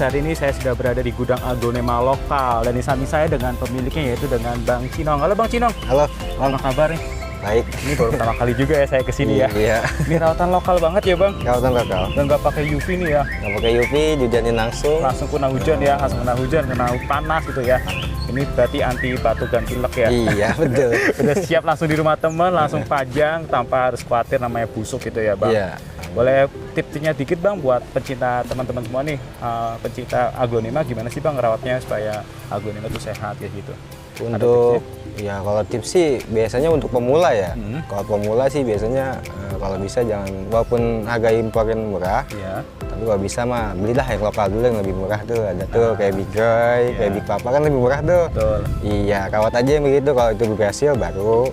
saat ini saya sudah berada di gudang aglonema lokal dan di samping saya dengan pemiliknya yaitu dengan Bang Cinong. Halo Bang Cinong. Halo, Apa kabar nih? baik. Ini baru pertama kali juga ya saya kesini ya. Iya. Ini rawatan lokal banget ya Bang. Rawatan lokal. Dan nggak pakai UV nih ya. Nggak pakai UV, dihujanin langsung. Langsung kena hujan ya, langsung kena hujan, kena panas gitu ya. Ini berarti anti batuk dan pilek ya. Iya, betul. Udah siap langsung di rumah teman, langsung pajang tanpa harus khawatir namanya busuk gitu ya Bang. Iya. Boleh tipsnya dikit Bang buat pencinta teman-teman semua nih, pencinta aglonema gimana sih Bang ngerawatnya supaya aglonema itu sehat ya gitu. Untuk ya kalau tips sih biasanya untuk pemula ya. Kalau pemula sih biasanya kalau bisa jangan, walaupun harga imporan murah, Iya. tapi kalau bisa mah belilah yang lokal dulu yang lebih murah tuh. Ada tuh kayak Big Joy, kayak Big Papa kan lebih murah tuh. Betul. Iya, rawat aja yang begitu. Kalau itu berhasil baru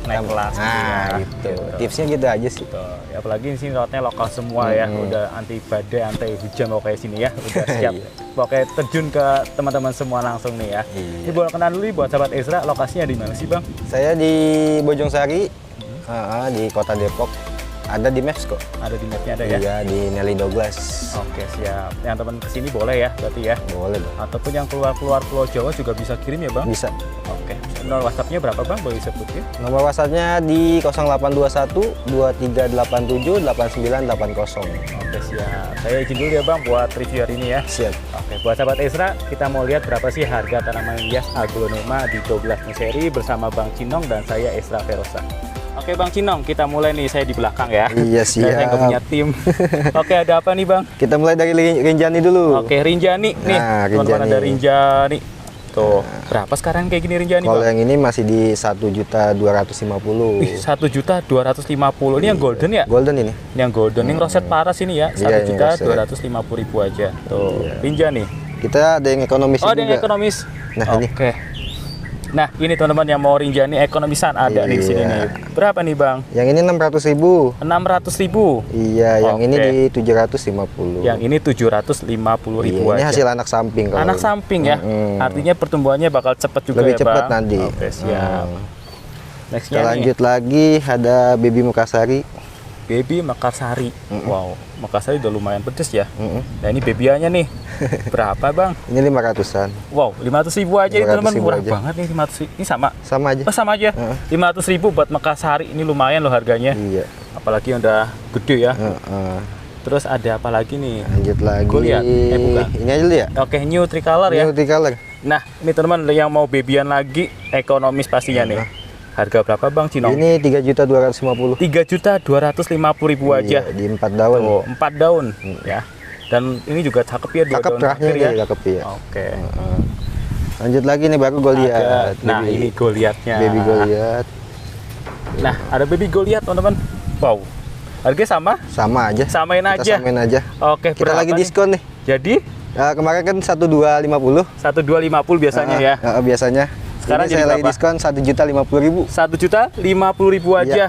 Naik kelas. Nah, ya. gitu. Tipsnya gitu aja sih. Betul. Ya, apalagi di sini rawatnya lokal semua ya, udah anti badai, anti hujan pokoknya sini ya, udah siap. Pokoknya terjun ke teman-teman semua langsung nih ya. Ini boleh kenal dulu nih buat sahabat Ezra, lokasinya di mana sih Bang? Saya di Bojongsari, di kota Depok. Ada di Maps kok. Ada di mapnya ada ya? Iya, di Nelly Douglas. Oke siap. Yang teman kesini boleh ya berarti ya? Boleh dong. Ataupun yang keluar Pulau Jawa juga bisa kirim ya Bang? Bisa. Oke. Nomor WhatsApp-nya berapa Bang? Boleh disebutin? Nomor WhatsApp-nya di 0821 2387 8980. Oke siap. Saya izin dulu ya Bang buat review hari ini ya. Siap. Oke, buat sahabat Ezra, kita mau lihat berapa sih harga tanaman hias aglonema di Douglas Nursery bersama Bang Cinong dan saya Ezra Ferosa. Oke Bang Cinong, kita mulai nih, saya di belakang ya. Iya, siap. Saya nggak punya tim. Oke, ada apa nih Bang? Kita mulai dari Rinjani dulu. Oke, Rinjani nih. Nah, Teman-teman Rinjani. ada Rinjani. Tuh, berapa sekarang kayak gini Rinjani Kalau Bang? yang ini masih di 1.250.000. Wih, 1.250.000. Ini yang golden ya? Golden ini. Ini yang golden, ini roset paras ini ya. Iya, ini roset. 1.250.000 aja. Tuh, Rinjani. Kita ada yang ekonomis Oh, ada juga. yang ekonomis. Nah, ini. Oke. Nah, ini teman-teman yang mau Rinjani ekonomisan ada nih di sini Iya. nih. Berapa nih, Bang? Yang ini 600.000. 600.000. Iya, yang ini Oke. di 750. Yang ini 750.000 Iya, ini aja. hasil anak samping kalau Anak ini. samping ya. Artinya pertumbuhannya bakal cepat juga Lebih ya, cepat Bang. nanti. Oke, siap. Nextnya Kita nih, lanjut lagi, ada Baby Mekarsari. Baby Mekarsari. Wow, Mekarsari udah lumayan pedes ya. Nah, ini babyannya nih. Berapa, Bang? Ini 500-an. Wow, 500.000 aja ini 500.000 teman-teman, murah aja. banget nih 500. Ini sama. Sama aja. Oh, sama aja. 500.000 buat Mekarsari. Ini lumayan loh harganya. Iya. Apalagi yang udah gede ya. Heeh. Terus ada apa lagi nih? Lanjut lagi. Goliath. Bukan. Ini aja dulu ya. Oke, new tricolor ya. Ini multicolor. Nah, ini teman-teman yang mau babyan lagi ekonomis pastinya nih. Harga berapa Bang Cinong? Ini 3.250.000. 3.250.000 aja. Iya, di 4 daun. Oh, 4 daun ya. Dan ini juga cakep ya, 2 Cakep daun terahnya terakhir ya. nih, cakep ya. Oke. Lanjut lagi nih baru Goliath. Nah, ini Goliathnya. Baby Goliath. Nah, ada baby Goliath teman-teman. Wow. Harganya sama? Sama aja. Samain Kita aja. samain aja. Oke, Kita berapa lagi nih? diskon nih. Jadi Kemarin kan 1.250. 1.250 biasanya ya. Biasanya. Sekarang Ini jadi saya lagi berapa? diskon 1.050.000. 1.050.000 aja.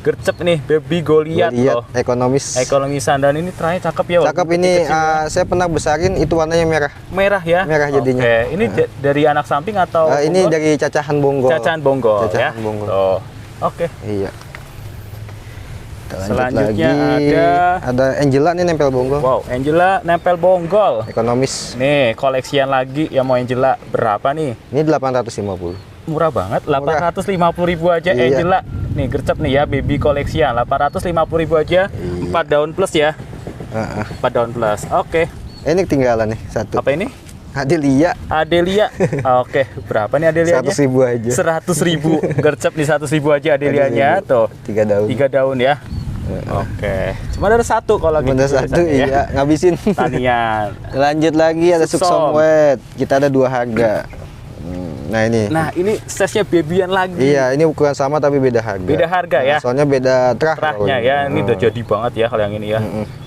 Gercep nih baby Goliath Lihat loh. ekonomis. Ekonomisan dan ini terahnya cakep ya. Cakep walaupun ini. kecil-kecil ya. Saya pernah besarin itu warnanya merah. Merah ya. merah jadinya. Oke, ini dari anak samping atau Ini bonggol? dari cacahan bonggol. Cacahan bonggol ya. Cacahan bonggol. Tuh. Oke. Iya. Kita lanjut Selanjutnya lagi. Ada Angela nih nempel bonggol. Wow, Angela nempel bonggol. Ekonomis. Nih, koleksian lagi yang mau Angela berapa nih? Ini 850. Murah banget, 850.000 aja Iya. Angela. Nih, gercep nih ya, baby koleksian 850.000 aja. 4 daun plus ya. 4 daun plus. Oke. Ini ketinggalan nih satu. Apa ini? Adelia. Adelia. Oke, berapa nih Adelianya? 100.000 aja. 100.000. Gercep nih 100.000 aja Adelianya. Tuh. 3 daun. 3 daun ya. Oke. Cuma ada satu kalau Cuma gitu ada satu, biasanya ya. iya, ngabisin. Tanian. Lanjut lagi ada Suksom. Suksom Wet. Kita ada 2 harga. Nah ini. Nah, ini size-nya babyan lagi. Iya, ini ukuran sama tapi beda harga. Beda harga ya. Soalnya beda terah. Terahnya ya. Ini udah jadi banget ya kalau yang ini ya.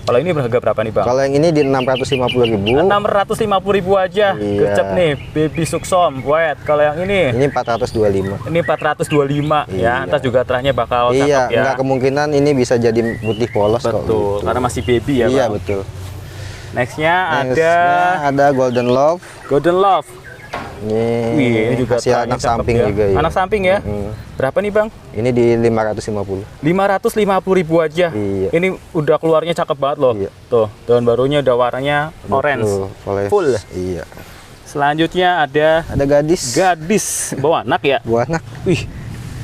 Kalau ini harga berapa nih, Bang? Kalau yang ini di 650.000. 650.000 aja. Iya. Gercep nih, baby Suksom Wet. Kalau yang ini Ini 425. ini 425 ya. Iya. Ntar juga terahnya bakal Iya, cakep ya. enggak kemungkinan ini bisa jadi putih polos kok. Betul, gitu. karena masih baby ya, Iya, Bang. betul. Nextnya Nextnya ada Golden Love. Golden Love. Wih, ini juga hasil tanya anak cakep samping ya. juga ya. Anak samping ya. Berapa nih Bang? Ini di 550. 550.000 aja. Iya. Ini udah keluarnya cakep banget loh. Iya. Tuh, daun barunya udah warnanya orange. Full. Iya. Selanjutnya ada gadis bawa anak ya. Buah anak. Wih,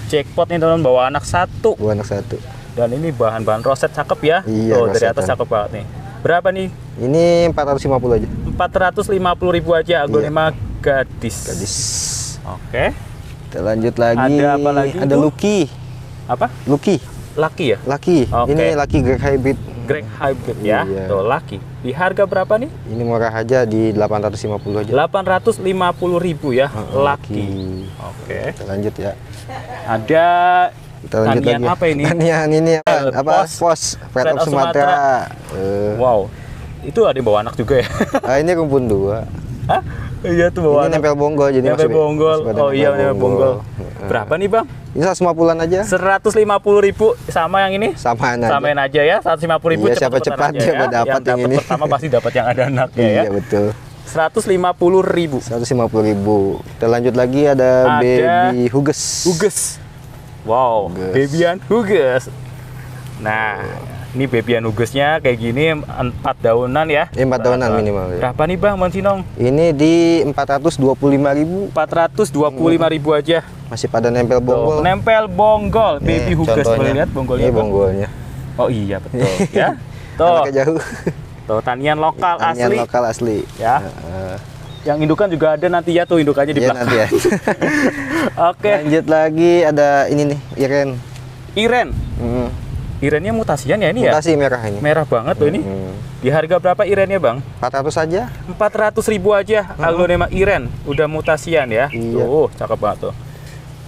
jackpot nih teman, bawa anak satu. Buah anak satu. Dan ini bahan-bahan roset cakep ya. Iya, Tuh, dari atas rosetan. cakep banget nih. Berapa nih? Ini 450 aja. 450.000 aja aglonema gadis. Gadis. Oke. Kita lanjut lagi. Ada apa lagi Ada itu? Lucky. Apa? Lucky. Lucky ya? Lucky. Oke. Ini Lucky Grey Hybrid. Grey Hybrid ya. Iya. Tuh, Lucky. Di harga berapa nih? Ini murah aja di 850 aja. 850.000 ya. Lucky. Oke. Kita lanjut ya. Ada Kita lanjut tanian lagi. apa ini? Tanian ini apa? Pos. Fred of Sumatera. Wow. Itu ada yang bawa anak juga ya? Ini rumpun 2. Hah? Iya tuh bawa Ini anak. nempel bonggol jadi Nempel masih- bonggol. masih pada Oh iya, nempel bonggol. Heeh. Berapa nih Bang? Ini 150-an aja. 150.000 sama yang ini? Samaan aja. Samain aja ya, 150.000 Iya, siapa cepat dia dapat yang ini. Pertama pasti dapat yang ada anaknya ya. Iya betul. 150.000. 150.000. Kita lanjut lagi ada baby Huges. Huges. Wow, Huges. babyan Huges. Nah, ini babyan Hugesnya kayak gini 4 daunan ya. 4 daunan minimal ya. Berapa nih Bang, Bang Sinong? Ini di 425.000. 425.000 aja. Masih pada nempel Tuh, bonggol. nempel bonggol baby Huges. Contohnya. Boleh lihat bonggolnya? Ini Bang? bonggolnya. Oh iya betul ya. Tuh, Anaknya jauh. tuh tanian lokal Tanian asli lokal asli. ya. Yang indukan juga ada nanti ya, tuh indukannya di Iya belakang. nanti ya. Oke, Lanjut lagi ada ini nih, Iren. Iren. Hmm. Irennya mutasian ya ini ya? Mutasi merah ini. Merah banget tuh ini. Di harga berapa Irennya Bang? 400 aja. 400.000 aja aglonema Iren. Udah mutasian ya. Iya. Tuh, cakep banget tuh.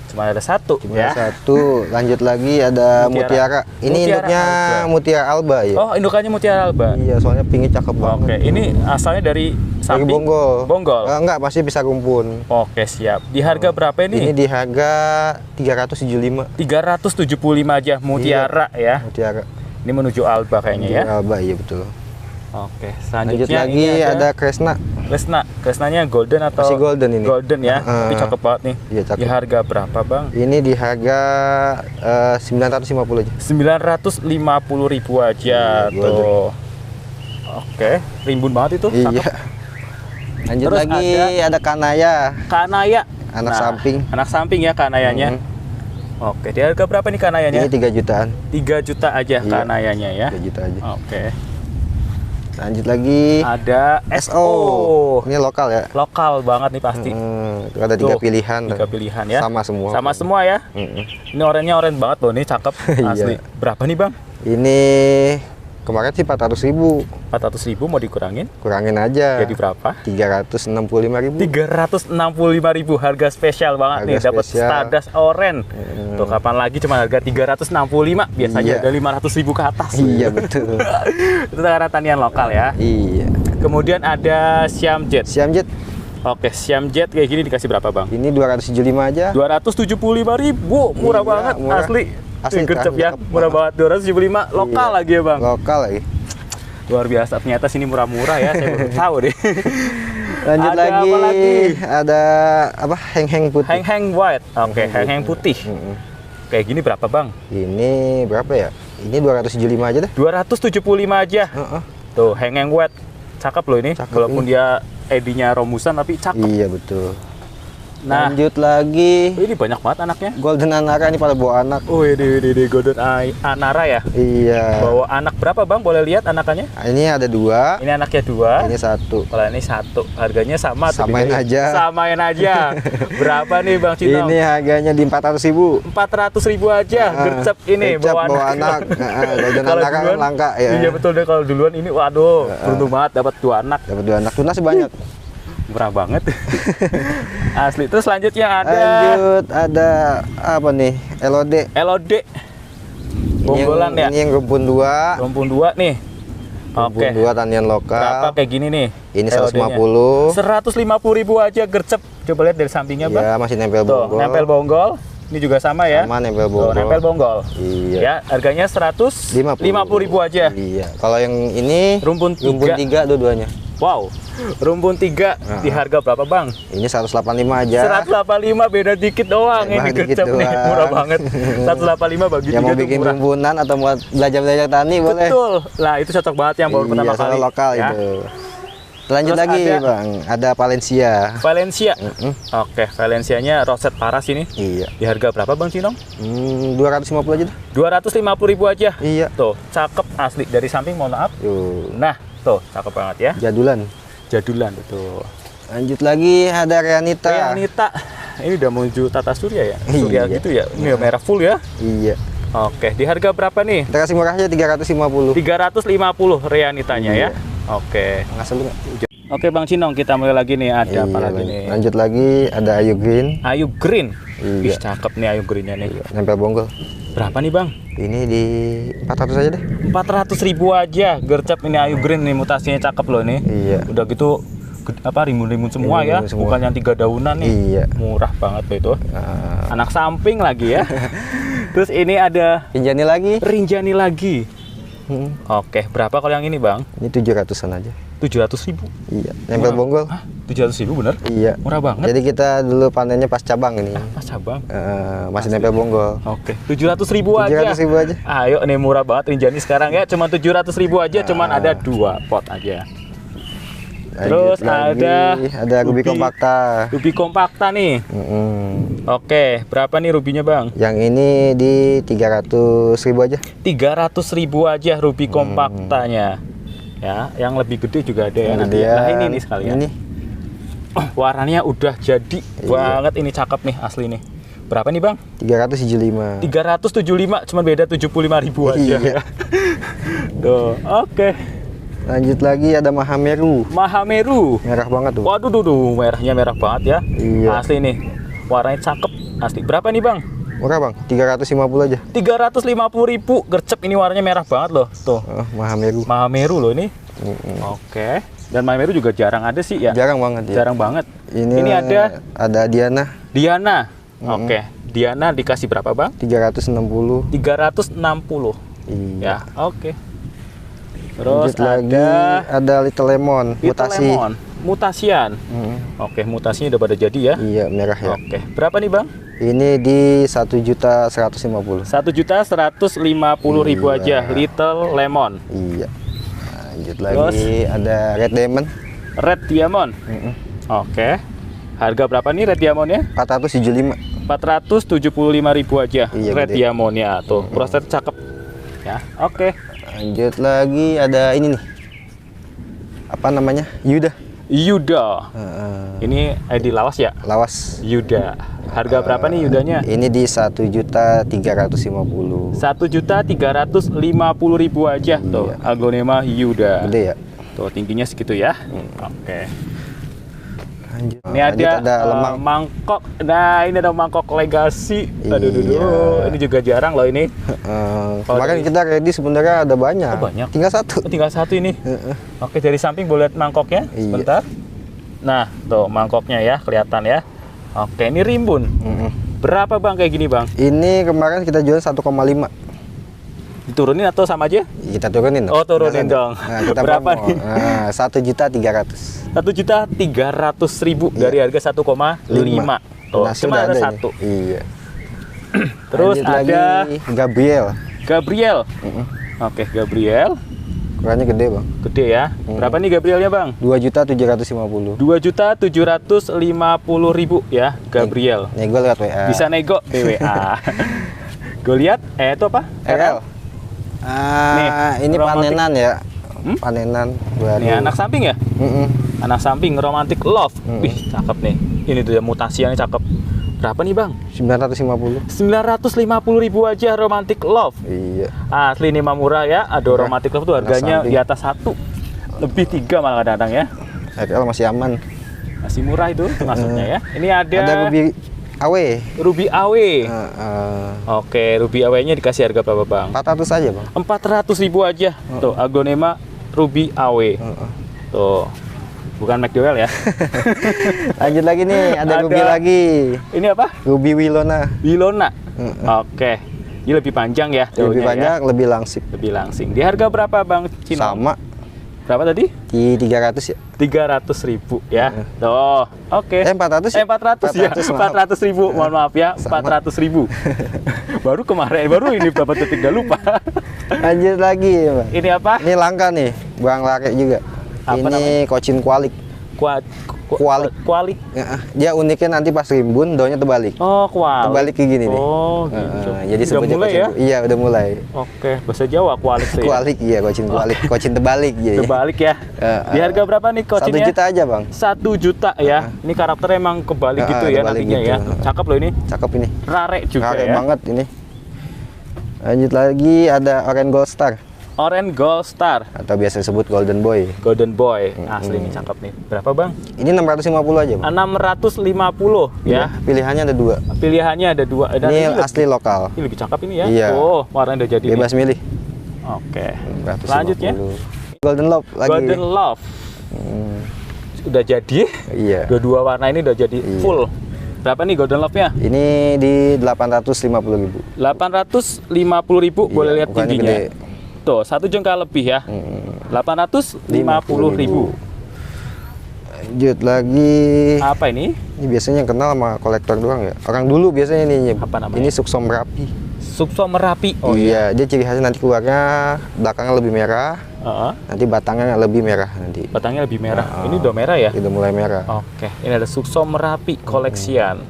Cuma ada satu Cuma ya. satu. Lanjut lagi ada Mutiara. Mutiara. Ini Mutiara induknya Alba. Mutiara Alba ya. Oh, indukannya Mutiara Alba. Iya, soalnya pinknya cakep banget. Oke, ini asalnya dari Dari samping bonggol. Bonggol. Enggak, masih bisa rumpun. Oke, siap. Di harga berapa Ini ini? di harga 375. 375 aja Mutiara ya. Mutiara. Ini menuju Alba kayaknya ya. Mutiara Alba, iya betul. Oke, Lanjut selanjutnya lagi ini ada Kresna. Kresnanya golden atau Masih golden ini. Golden ya. Tapi Heeh. cakep banget nih. Iya, cakep. Di harga berapa, Bang? Ini di harga 950 aja. 950.000 aja Iya, tuh. Oke, rimbun banget itu. Iya. Cakep. Lanjut Terus lagi ada Kanaya. Kanaya. Anak samping. Anak samping ya kanayanya. Oke, di harga berapa nih kanayanya? Ini 3 jutaan. 3 juta aja Iya. kanayanya ya. 3 juta aja. Oke. Lanjut lagi Ada SO. Ini lokal ya. Lokal banget nih pasti. Ada 3 Tuh, pilihan. 3 pilihan ya. Sama semua. Sama semua ya. Ini oranye banget loh, ini cakep asli. Iya. Berapa nih Bang? Ini kemarin sih 400.000. 400.000 mau dikurangin? Kurangin aja. Jadi berapa? 365.000. 365.000 harga spesial banget Harga nih, dapat spesial. Stardust Orange. Tuh kapan lagi cuma harga 365, biasanya Iya. ada 500.000 ke atas. Iya betul. Itu karena tanian lokal ya. Iya. Kemudian ada Siam Jet. Siamjet Oke, Siam Jet kayak gini dikasih berapa Bang? ini 275 aja. 275.000, murah Iya, banget, murah. asli. Asli, Gercep ya, cakep murah banget. banget. 275 lokal Iya. lagi ya Bang. Lokal lagi. Luar biasa, ternyata sini murah-murah ya, saya baru tahu deh. Lanjut Ada lagi, apa lagi? ada apa? Heng-heng putih. Heng-heng white. Oke, heng-heng putih. Kayak gini berapa Bang? Ini berapa ya? Ini 275 aja dah. 275 aja. Heeh. Tuh, heng-heng white. Cakep loh ini. Cakep Walaupun dia edinya romusan tapi cakep. Iya betul. Nah, Lanjut lagi, ini banyak banget anaknya. Golden Anara ini pada bawa anak. Oh, ini Golden Anara ya. Iya. Bawa anak berapa Bang? Boleh lihat anakannya? Ini ada 2. Ini anaknya 2. Ini 1. Kalau ini 1, harganya sama atau Samain beda? aja. Samain aja. Berapa nih Bang Cino? Ini harganya di 400.000. 400.000 aja. Gercep ini Gercep bawa anak. Golden Kalau Anara kan duluan- langka ya. Iya betul deh, kalau duluan ini waduh, beruntung banget dapat 2 anak. Dapat 2 anak, tunas banyak. Murah banget. Asli. Terus selanjutnya ada Lanjut ada apa nih? LOD. LOD. Bonggolan ya. Ini yang rumpun 2. Rumpun 2 nih. Rumpun Oke. 2 tanian Berapa lokal. kayak gini nih? Ini LOD-nya? 150. 150.000 aja gercep. Coba lihat dari sampingnya, Bang. Ya, masih nempel Tuh, bonggol. nempel bonggol. Ini juga sama ya. Sama nempel Tuh, bonggol. nempel bonggol. Iya. Ya, harganya 150.000 aja. Iya. Kalau yang ini Rumpun 3. 3 dua-duanya. Wow, rumpun 3 di harga berapa Bang? Ini 185 aja. 185, beda dikit doang. Ini Dikit gercep nih, doang. murah banget. 185 bagi Yang 3 mau tuh bikin murah. rumpunan atau buat belajar tani boleh. Betul. Lah itu cocok banget yang baru pertama soalnya kali. lokal ya. itu. Lanjut Terus lagi Bang, ada Valencia. Valencia. Oke, Valencianya roset paras ini. Iya. Di harga berapa Bang Cinong? 250 aja dah. 250.000 aja. Iya. Tuh, cakep asli dari samping, mohon maaf. Tuh, Nah, tuh cakep banget ya. jadulan. Jadulan betul. Lanjut lagi ada Reanita. Reanita. Ini udah menuju Tata Surya ya? Surya Iya. gitu ya. Ini merah full ya. Iya. Oke, di harga berapa nih? Kita kasih murahnya 350. 350 Reanitanya Iya. ya. Oke. Ngasih lu nggak? Oke Bang Cinong, kita mulai lagi nih. Ada apa lagi nih? Lanjut lagi ada Ayu Green. Ayu Green. Iya. Ih, cakep nih Ayu Greennya nih. Nempel bonggol. Berapa nih Bang? Ini di 400 aja deh. 400.000 aja. Gercep ini Ayu Green nih, mutasinya cakep loh nih. Iya. Udah gitu apa rimbun-rimbun semua ya, Rimbun semua. bukan yang 3 daunan nih. Iya. Murah banget loh itu. Nah, Anak samping lagi ya. Terus ini ada Pinjani lagi. Rinjani lagi. Oke, berapa kalau yang ini Bang? Ini 700-an aja. 700.000. Iya. Nempel bonggol. Hah? 700.000 bener? Iya. Murah banget. Jadi kita dulu panennya pas cabang ini. Pas cabang. Masih nempel bonggol. Oke, 700.000 aja. 700.000 aja. Ayo, ini murah banget Rinjani sekarang ya. Cuma 700.000 aja, cuman ada 2 pot aja. Terus Lanjut lagi, ada Ruby Compacta. Ruby Compacta nih. Oke, berapa nih rubinya Bang? Yang ini di 300.000 aja. 300.000 aja Ruby Compactanya. Ya, yang lebih gede juga ada ya nanti. Kemudian Nah, ini nih sekalian. Ini Oh, warnanya udah jadi banget, ini cakep nih asli nih. Berapa nih Bang? 375. 375, cuma beda 75.000 aja Iya. ya. Tuh, oke. Lanjut lagi ada Mahameru. Mahameru. Merah banget tuh. Waduh, merahnya merah banget ya. Iya. Asli nih. Warnanya cakep asli. Berapa nih Bang? Murah Bang, 350 aja. 350.000. Gercep, ini warnanya merah banget loh. Tuh. Mahameru. Mahameru loh ini. Oke. Dan Mahameru juga jarang ada sih ya. Jarang banget ya. Jarang banget. Ini ada Diana. Diana. Oke. Diana dikasih berapa Bang? 360. 360. Iya. Ya, oke. Terus Lanjut lagi ada Little Lemon. Little Mutasi. Lemon. Mutasian. Oke, mutasinya udah pada jadi ya. Iya, merah ya. Oke. Berapa nih Bang? Ini di 1.150.000. 1.150.000 aja Little Lemon. Iya. Lanjut lagi ada Red Diamond. Red Diamond. Oke. Harga berapa nih Red Diamondnya? 475. 475.000 aja. Iya, Red gede. Diamondnya tuh. Proses cakep. Ya, oke. Lanjut lagi ada ini nih. Apa namanya? Yuda. Yuda. Ini ID lawas ya? Lawas. Yuda. Harga berapa nih Yudanya? Ini di 1.350.000. 1.350.000 aja tuh. Aglonema Yuda. Gede ya. Tuh tingginya segitu ya. Oke. Lanjut. Ini ada lemang. mangkok. Nah, ini ada mangkok Legacy. Aduh, Iya. ini juga jarang loh ini. Kemarin kita ready sebenarnya ada banyak. Oh, banyak. Tinggal satu. Tinggal satu ini. Oke, dari samping boleh lihat mangkoknya. Iya. Sebentar. Nah, tuh mangkoknya ya, kelihatan ya. Oke, ini rimbun. Berapa Bang kayak gini Bang? Ini kemarin kita jual 1,5. Diturunin atau sama aja? Kita turunin. Oh, turunin dong. Nah, kita Berapa promo. nih? 1.300.000. 1.300.000 dari harga 1,5. Tuh, Nasi cuma udah ada ini. satu. Iya. Terus Lanjut ada lagi Gabriel. Gabriel. Oke, Gabriel. Ukurannya gede bang. Gede ya. Berapa nih Gabrielnya Bang? 2.750.000. 2.750.000 ya, Gabriel. Nego lewat WA. Bisa nego WA. Gue lihat, itu apa? RL. Nih, Ini romantic. panenan ya. Panenan. Nih anak samping ya? Anak samping romantic love. Wih, cakep nih. Ini tuh ya mutasinya cakep. Berapa nih Bang? 950. 950.000 aja romantic love. Iya. Asli nih mah murah ya. Ada romantic love tuh harganya samping. di atas 1. Lebih 3 malah kadang-kadang ya. RL masih aman. Masih murah itu maksudnya ya. Ini ada Ruby AW. Ruby AW. Oke, Ruby AW-nya dikasih harga berapa Bang? 400 aja bang. 400.000 aja. Tuh, Aglonema Ruby AW. Tuh. Bukan McDowell ya. Lanjut lagi nih, ada Ruby lagi. Ini apa? Ruby Wilona. Wilona. Oke. Ini lebih panjang ya. Lebih daunnya panjang, ya. lebih langsing. Lebih langsing. Di harga berapa Bang Cino? Sama. Berapa tadi? Di 300 ya. 300.000 ya. Tuh, oke. 400 ya? 400 ya. 400.000. Mohon maaf ya, 400.000. Baru kemarin, baru ini berapa detik udah lupa. Lanjut lagi ya, Bang. Ini apa? Ini langka nih, Bang Lare juga. Apa ini namanya? Cochin Kualik. Kualik. Ya, dia uniknya nanti pas rimbun daunnya terbalik. Oh, kualik. Terbalik kayak gini nih. Oh, gitu. Jadi udah sebutnya mulai Cochin ya? Iya, udah mulai. Oke, bahasa Jawa kualik tuh ya. Kualik iya, Cochin Kualik. Cochin terbalik ya. Terbalik ya. Di harga berapa nih 1 Cochinnya? juta aja, Bang. 1 juta ya. Ini karakternya emang kebalik gitu ya kebalik nantinya gitu. ya. Cakep loh ini. Cakep ini. Rare juga Rare ya. banget ini. Lanjut lagi ada Orange Gold Star Orange Gold Star atau biasa disebut Golden Boy. Golden Boy. Asli nih cakep nih. Berapa, Bang? Ini 650 aja, Bang. 650 ya. Pilihannya ada 2. Pilihannya ada 2. Dan Ini asli lokal. ini lebih cakep ini ya. Iya. Oh, warna udah jadi. Bebas milih. Oke. 650. Selanjutnya Golden Love lagi. Golden Love. Udah jadi. Iya. Dua-dua warna ini udah jadi full. Berapa nih Golden Love-nya? Ini di 850.000. 850.000 boleh lihat ukurannya tingginya. gede. Tuh, 1 jengkal lebih ya. 850.000. Lanjut lagi. Apa ini? Ini biasanya yang kenal sama kolektor doang ya. Orang dulu biasanya ini. Apa namanya? Ini Suksom Merapi. Suksom Merapi. Oh iya, dia ciri khasnya nanti keluarnya belakangnya lebih merah, nanti batangnya lebih merah nanti. Batangnya lebih merah. Ini udah merah ya? Udah mulai merah. Oke, ini ada Suksom Merapi koleksian.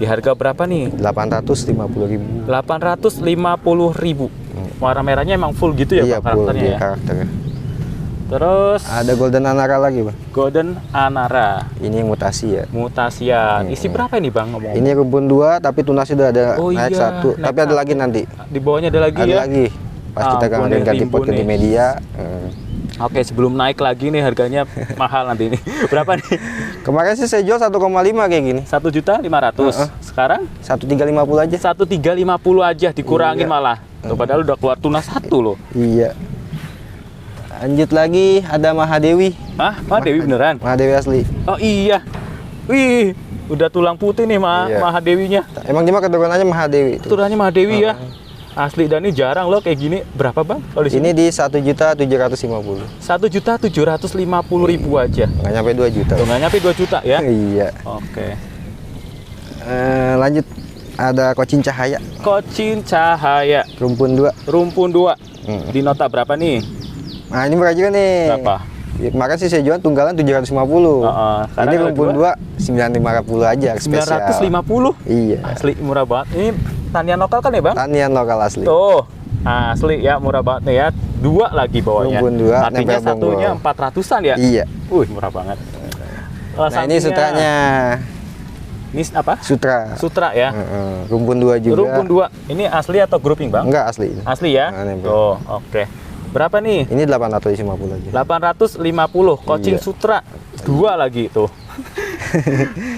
Di harga berapa nih? 850.000. 850.000. Warna merahnya emang full gitu ya, Iya, Bang, full karakternya dia ya. karakternya. Terus Ada Golden Anara lagi, Bang. Golden Anara. Ini mutasi ya. Mutasian. Isi berapa ini, Bang, ngomong? Ini rumpun 2 tapi tunasnya udah ada Oh naik iya, 1. naik Tapi ada lagi nanti. Di bawahnya ada lagi Ada ya? lagi. Pas kita Ampun, kemarin ganti rimbun pot ganti nih. media. Oke, sebelum naik lagi nih harganya mahal nanti ini. Berapa nih? Kemarin sih saya jual 1,5 kayak gini. 1.500.000. Sekarang 1.350 aja. 1.350 aja dikurangin Iya. malah. Tuh, padahal udah keluar tunas 1 loh. Iya. Lanjut lagi ada Mahadewi. Hah? Mahadewi beneran? Mahadewi asli. Oh iya. Wih, udah tulang putih nih Iya. Mahadewinya. Emang dia mah keturunannya Mahadewi itu. Turunannya Mahadewi ya. Asli, dan ini jarang loh kayak gini. Berapa, Bang? Kalau di sini Ini di 1.750.000. 1.750.000 aja. Nggak nyampe 2 juta. Tuh, nggak nyampe 2 juta ya. Iya. Oke. Lanjut ada Cochin Cahaya. Cochin Cahaya. Rumpun 2. Rumpun 2. Di nota berapa nih? Nah, ini murah juga nih. Berapa? Ya, kemarin sih saya jual tunggalan 750. Sekarang Ini ada rumpun 2 950 aja spesial. 950. Iya. Asli murah banget. Ini tanian lokal kan ya, Bang? Tanian lokal asli. Tuh. Asli ya, murah banget nih ya. 2 lagi bawahnya. Rumpun 2, artinya nempel bonggol. satunya 400-an ya? Iya. Wih, murah banget. Nah, ini sutranya. Ini apa? Sutra. Sutra ya. Rumpun 2 juga. Rumpun 2. Ini asli atau grouping, Bang? Enggak asli. Asli ya? Nah, nempel. Tuh, oke. Berapa nih? Ini 850 aja. 850. Cochin Iya. Sutra. 2 lagi tuh.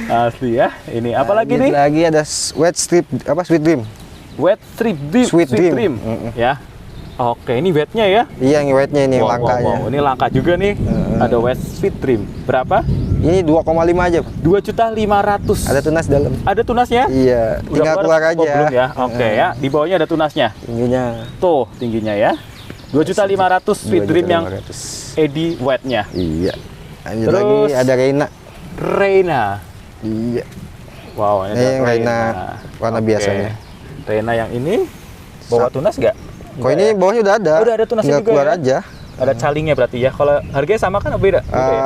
Asli ya. Ini apa lagi Lanjut nih? lagi ada Wet Strip apa Sweet Dream. Wet Strip Dream. Sweet Dream. Ya. Oke, ini wetnya ya. Iya, yang wetnya ini yang Wow, langkanya. wow. Ini langka juga nih. Ada Wet Sweet Dream. Berapa? Ini 2,5 aja, Pak. 2.500.000. Ada tunas dalam. Ada tunasnya? Iya, tinggal keluar aja. Oh, belum ya. Oke ya. Di bawahnya ada tunasnya. Tingginya Tuh, tingginya ya. 2.500.000 Sweet Dream yang 2.500.000. Eddie wetnya. Iya. Lanjut Terus lagi ada Reina. Reina. Iya. Wow, Ini yang Reina warna Oke. biasanya. Reina yang ini bawa tunas nggak? Kok ini bawahnya udah ada. Udah ada tunasnya Tinggal juga keluar ya? aja. Ada calingnya berarti ya. Kalau harganya sama kan beda? Beda ya?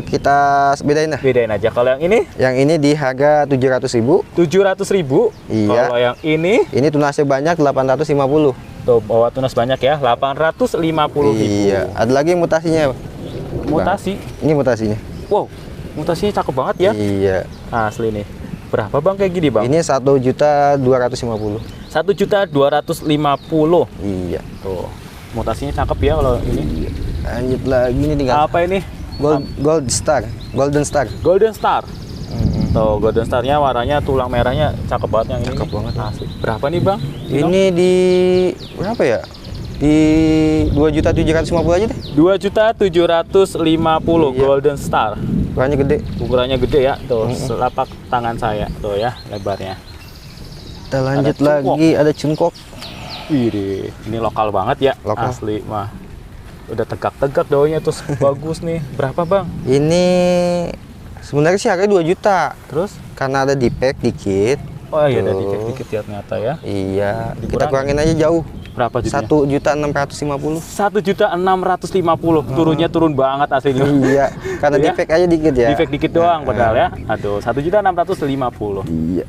Kita bedain lah. Bedain aja. Kalau yang ini Yang ini di harga 700.000. 700.000. Iya. Kalau yang ini Ini tunasnya banyak 850. tuh bawa tunas banyak ya, 850.000. Iya. Ada lagi yang mutasinya. Mutasi. Ini mutasinya. Wow, mutasinya cakep banget ya. Iya. Asli nih. Berapa, Bang, kayak gini, Bang? Ini 1.250.000. 1.250.000. Iya. Tuh. Mutasinya cakep ya kalau ini. Lanjut lagi ini tinggal Apa ini? Golden Star. Golden Star. Tuh, Golden Star-nya warnanya tulang merahnya cakep banget yang ini. Cakep banget. Asli. Berapa nih, Bang? Ini di berapa ya? Di 2.750 aja deh. 2.750.000 Iya. Golden Star. Ukurannya gede. Ukurannya gede ya. Tuh, selapak tangan saya tuh ya lebarnya. Kita lanjut Cungkok. lagi ada Cungkok. Wih, ini lokal banget ya. Lokal. Asli mah. Udah tegak-tegak daunnya terus bagus nih. Berapa Bang? Ini sebenarnya sih harganya 2 juta. Terus? Karena ada defect dikit. Oh iya ada Tuh. dikit ya ternyata ya. Iya, Dikurangin. kita kurangin aja jauh. Berapa jadinya? 1.650.000. 1.650.000. Turunnya turun banget aslinya. Iya, karena Iya. defect aja dikit ya. Defect dikit doang padahal ya. Aduh, 1.650.000. Iya.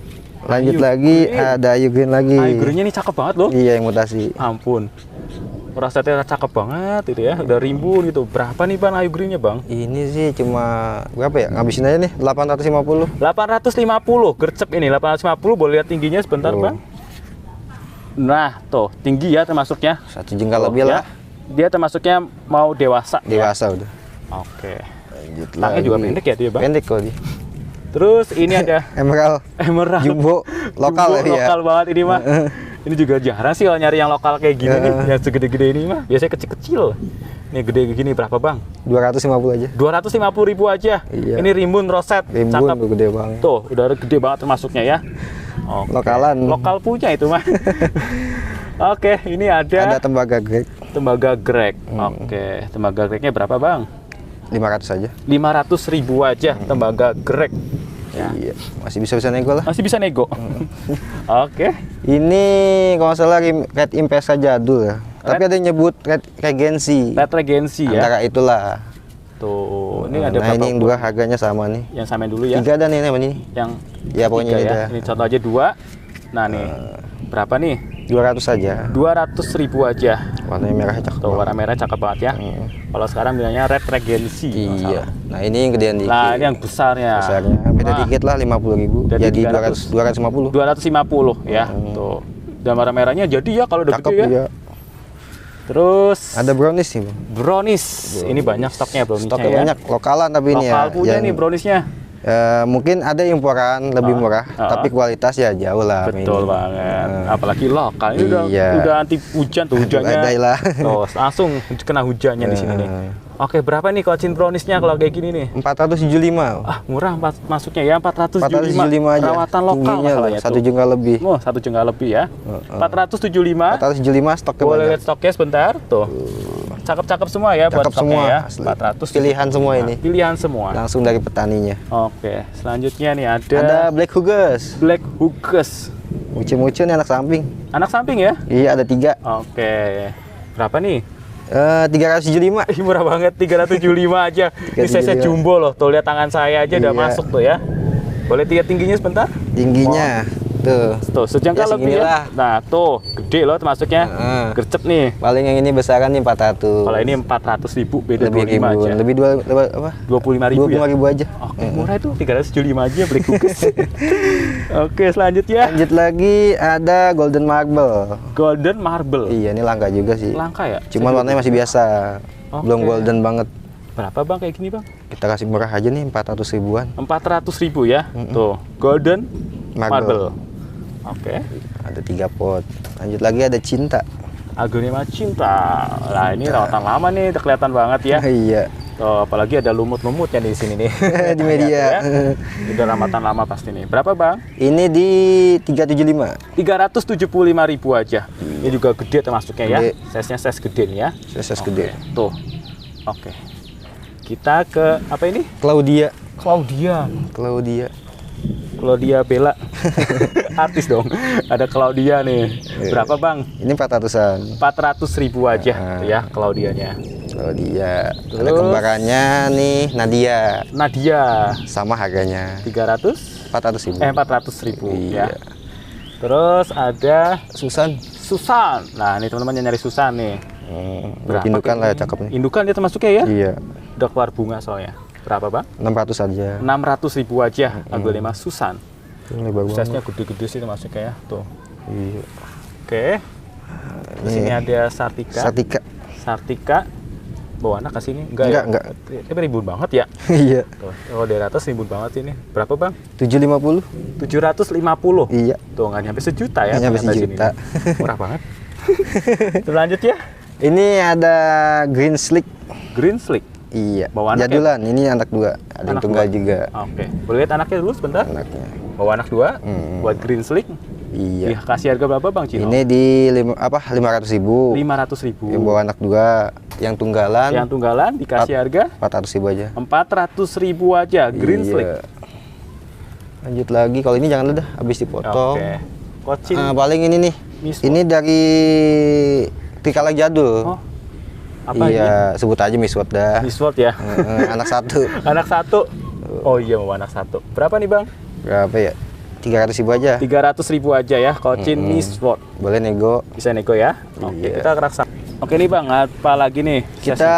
Lanjut Ayu lagi, green. ada Ayu Green lagi. Ayu greennya nih cakep banget loh. Iya, yang mutasi. Ampun. Rasanya cakep banget itu ya. Udah rimbun gitu. Berapa nih Bang ayu greennya Bang? Ini sih cuma berapa ya? Ngabisin aja nih, 850. 850. Gercep ini 850. Boleh lihat tingginya sebentar Tuh. Bang. Nah, tuh tinggi ya termasuknya. 1 jengkal Tuh, lebih ya. lah. Dia termasuknya mau dewasa. Ya? Dewasa udah. Oke. Lanjut Tangnya juga pendek ya dia Bang. Pendek kok dia. Terus ini ada Emerald. emerald. Jumbo lokal Jumbo ya. lokal banget ini mah. Ini juga jarang sih kalau nyari yang lokal kayak gini nih, yang segede-gede ini mah. Biasanya kecil-kecil. Ini gede gini berapa Bang? 250 aja. 250.000 aja. Iya. Ini rimbun roset. Rimbun Cakep. tuh gede banget. Tuh, udah gede banget termasuknya ya. Oke. Lokalan. Lokal punya itu mah. Oke, ini Ada ada tembaga grek tembaga grek. Oke, tembaga greknya berapa Bang? 500 aja. 500.000 aja tembaga grek. Ya. Iya, masih bisa nego lah. Masih bisa nego. Oke. Ini kalau nggak salah Red Impesa jadul ya. Tapi ada yang nyebut Red Regency. Red Regency ya. Antara itulah. Tuh, ini ada Nah, berapa? ini yang dua harganya sama nih. Yang samain dulu ya. 3 dan ini apa nih? Yang Ya, pokoknya tiga ini ya. dah. Ini contoh aja 2. Nah, nih. Berapa nih? 200 saja. 200.000 aja. Warnanya merahnya cakep. Tuh, warna merah cakep banget ya. Kalau sekarang bilangnya Red Regency. kalau nggak Iya. salah. Nah, ini yang gedean dikit. Nah, ini yang besarnya. Besarnya beda Nah, dikit lah 50.000. Jadi Jadi 300. 250. 250 ya. Tuh. Dan warna merahnya jadi ya kalau udah Cakep gede ya. juga. Terus Ada brownies nih, Bang. brownies. Ini banyak stoknya browniesnya Stoknya ya. banyak lokalan tapi ini ya. Lokal punya yang, nih browniesnya. mungkin ada imporan lebih murah, tapi kualitas ya jauh lah. Betul ini. banget. Apalagi lokal. Ini Iya. udah anti hujan tuh hujannya. Badai lah. Tuh, langsung kena hujannya di sini nih. Oke, berapa nih kalau browniesnya kalau kayak gini nih? 475. Ah, murah masuknya ya 475. 475 aja. Perawatan lokal Tingginya masalahnya satu tuh. jengkal lebih. Oh, 1 jengkal lebih ya. 475. 475 stoknya Boleh banyak. lihat stoknya sebentar tuh. Cakep-cakep semua ya buat Cakep stoknya semua, ya. asli. 400 Pilihan semua ini. Pilihan semua. Langsung dari petaninya. Oke, selanjutnya nih ada, Ada Black Hugus. Black Hugus. Mucin-mucin anak samping. Anak samping ya? Iya, ada 3. Oke. Berapa nih? 375. Ih, murah banget 375 aja. Ini size 375. jumbo loh. Tuh lihat tangan saya aja udah Iya. masuk tuh ya. Boleh lihat tingginya sebentar? Tingginya tuh. Tuh, sejengkal Ya, lebih ya. seginilah. Nah, tuh gede loh termasuknya. Heeh. Gercep nih. Paling yang ini besaran nih 400. Kalau ini 400.000 beda lebih 25 aja. ribuan. Lebih apa? 25.000 ya. 25.000 aja. Oke, murah itu 375 aja Black Hugus. Oke, selanjutnya Lanjut lagi ada Golden Marble. Golden Marble. Iya, ini langka juga sih. Langka ya? Cuman Saya warnanya masih biasa. Oke. Belum golden banget. Berapa Bang kayak gini Bang? Kita kasih murah aja nih 400 ribuan. 400.000 ya. Tuh, Golden Marble. Marble. Oke. Ada 3 pot. Lanjut lagi ada Cinta. Aglonema Cinta. Nah, ini rawatan lama nih, udah kelihatan banget ya. Iya. Tuh, apalagi ada lumut-lumutnya di sini nih. Di media. Udah rawatan lama pasti nih. Berapa Bang? Ini di 375. 375.000 aja. Ini juga gede termasuknya ya. Gede. Size-nya size gede nih ya. Size Oke, gede. Tuh. Oke. Kita ke apa ini? Claudia. Claudia Bella. Artis dong. Ada Claudia nih. Berapa Bang? Ini 400-an. 400.000 aja tuh ya Claudianya. Claudia. Ada Terus? kembarannya nih Nadia. Nadia Sama harganya. 300 400 ribu. 400.000 Iya. ya. Terus ada Susan. Susan. Nah, ini teman-teman yang nyari Susan nih. Berapa Indukan lah ya, kayaknya? cakep nih. Indukan dia termasuknya ya? Iya. Udah keluar bunga soalnya. Berapa Bang? 600 aja. 600.000 aja. Aglonema Susan. Ini lebar Size-nya banget. gede-gede sih termasuknya ya. Tuh. Iya. Oke. Di sini ada Sartika. Sartika. Bawa anak ke sini? Enggak. Enggak. Tapi ribut banget ya. Iya. Tuh. Kalau dari atas ribut banget ini. Berapa Bang? 750. 750. Iya. Tuh nggak nyampe sejuta ya. Nggak nyampe ternyata sejuta. sini. Murah banget. Terus lanjut ya. Ini ada Green Slick. Green Slick. Iya. Bawa anak Jadulan. Ini anak 2. Ada yang Anak tunggal dua. juga. Oke. Boleh lihat anaknya dulu sebentar. Anaknya. Bawa anak 2 buat Green Slick. Iya. Dikasih harga berapa Bang Cino? Ini di 500 ribu. 500.000. Yang bawa anak 2 yang tunggalan. Yang tunggalan dikasih harga 400.000 aja. 400.000 aja, green slick. Lanjut lagi, kalau ini jangan udah habis dipotong. Oke. Kocin. Paling ini nih. Miss Ini dari Trikala jadul. Oh. Apa iya, sebut aja Miss Watt dah. Miss World ya. Anak satu. Anak satu. Oh iya, mau anak satu. Berapa nih, Bang? Berapa ya? 300.000 aja. 300.000 aja ya, Kocin Miss World. Boleh nego. Bisa nego ya. Oke, kita keraksa. Oke nih Bang, apa lagi nih? Kita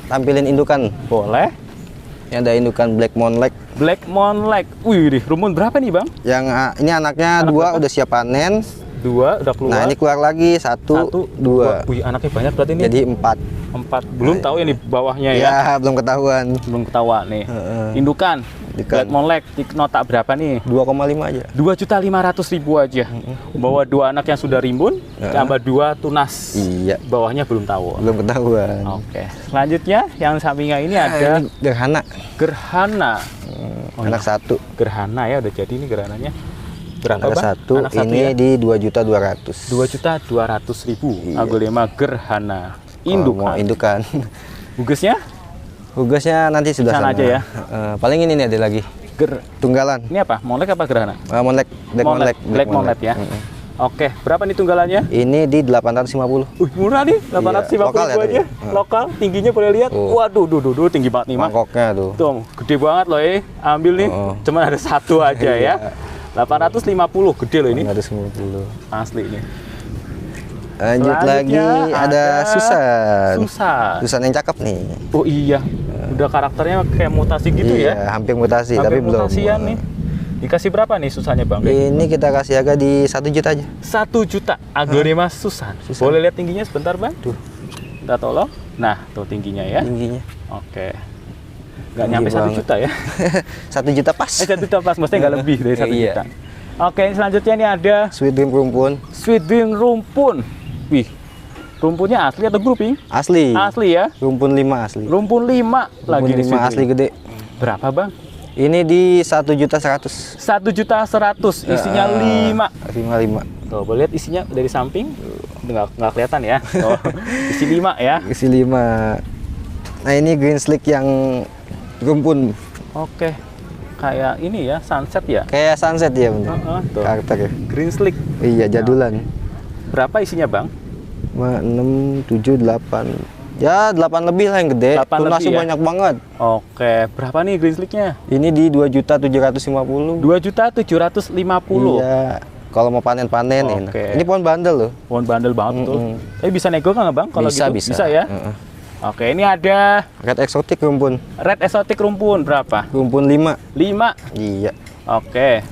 tampilin indukan. Boleh. Yang ada indukan Black Monarch. Black Monarch. Wih, rumun berapa nih Bang? Yang ini anaknya Anak 2 berapa? udah siap panen. 2 udah keluar. Nah, ini keluar lagi 1, 2. Wih, anaknya banyak berarti ini. Jadi 4. 4. Belum tahu ya nih bawahnya ya. Ya, belum ketahuan. Belum ketahuan nih. Indukan. Black Monarch di nota berapa nih? 2,5 aja. 2.500.000 aja. Bawa 2 anak yang sudah rimbun, tambah 2 tunas. Iya, Bawahnya belum tahu. belum ketahuan. Oke. Selanjutnya yang sampingnya ini ada Ini gerhana. gerhana. Anak 1. Gerhana ya, udah jadi ini gerhananya. Berapa Anak Bang? 1 Anak satu ini ya? di 2.200.000. 2.200.000. Aglema gerhana. Kalau mau Indukan. indukan. Bugusnya? Tugasnya nanti sudah Sana sana aja ya. Paling ini nih ada lagi. Tunggalan. Ini apa? Monarch apa gerhana? Monarch, Black Monarch. Black Monarch ya. Oke, berapa nih tunggalannya? Ini di 850. Murah nih, 850 lokal ya aja. tadi? Lokal, tingginya boleh lihat. Oh. Waduh, tinggi banget nih, Mas. Mangkoknya tuh. Tuh, gede banget loh, Ambil nih. Cuman ada 1 aja ya. 850, gede loh ini. 850. Asli ini. Lanjut lagi ada Susan. Susan yang cakep nih. Oh iya. Udah karakternya kayak mutasi gitu iya, ya. hampir mutasi Hampir tapi belum. mutasian nih. Dikasih berapa nih Susannya Bang? Ini kita kasih harga di 1 juta aja. 1 juta. Aglema Susan. Boleh lihat tingginya sebentar Bang? Tuh. Kita tolong. Nah, tuh tingginya ya. Tingginya. Oke. Nggak nyampe 1 juta ya. 1 juta pas. 1 juta pas, maksudnya nggak lebih dari 1 Iya. juta. Oke, selanjutnya ini ada Sweet Dream rumpun. Sweet Dream rumpun. Wih, rumpunnya asli atau grouping? Asli. Asli ya. Rumpun 5 asli. Rumpun 5 lagi Rumpun nih 5 asli gede. Berapa Bang? Ini di 1.100.000. 1.100.000, isinya 5. 5. Tuh, boleh lihat isinya dari samping. Nggak kelihatan ya. Oh, isi 5 ya. Isi 5. Nah, ini green slick yang rumpun. Oke. Kayak ini ya, sunset ya. Kayak sunset ya bener. Tuh. Karakternya. Green slick. Iya, jadulan. Berapa isinya Bang? 6, 7, 8. Ya, 8 lebih lah yang gede. 8 Tunasnya lebih ya? banyak banget. Oke, berapa nih green slicknya? Ini di 2.750.000. 2.750.000. Iya. Kalau mau panen-panen enak. Oke. Ini pohon bandel loh. Pohon bandel banget tuh. Tapi bisa nego nggak Bang? Kalau Bisa, gitu? bisa. Bisa ya? Oke, ini ada Red eksotik rumpun. red exotic rumpun berapa? Rumpun 5. 5. Iya. Oke.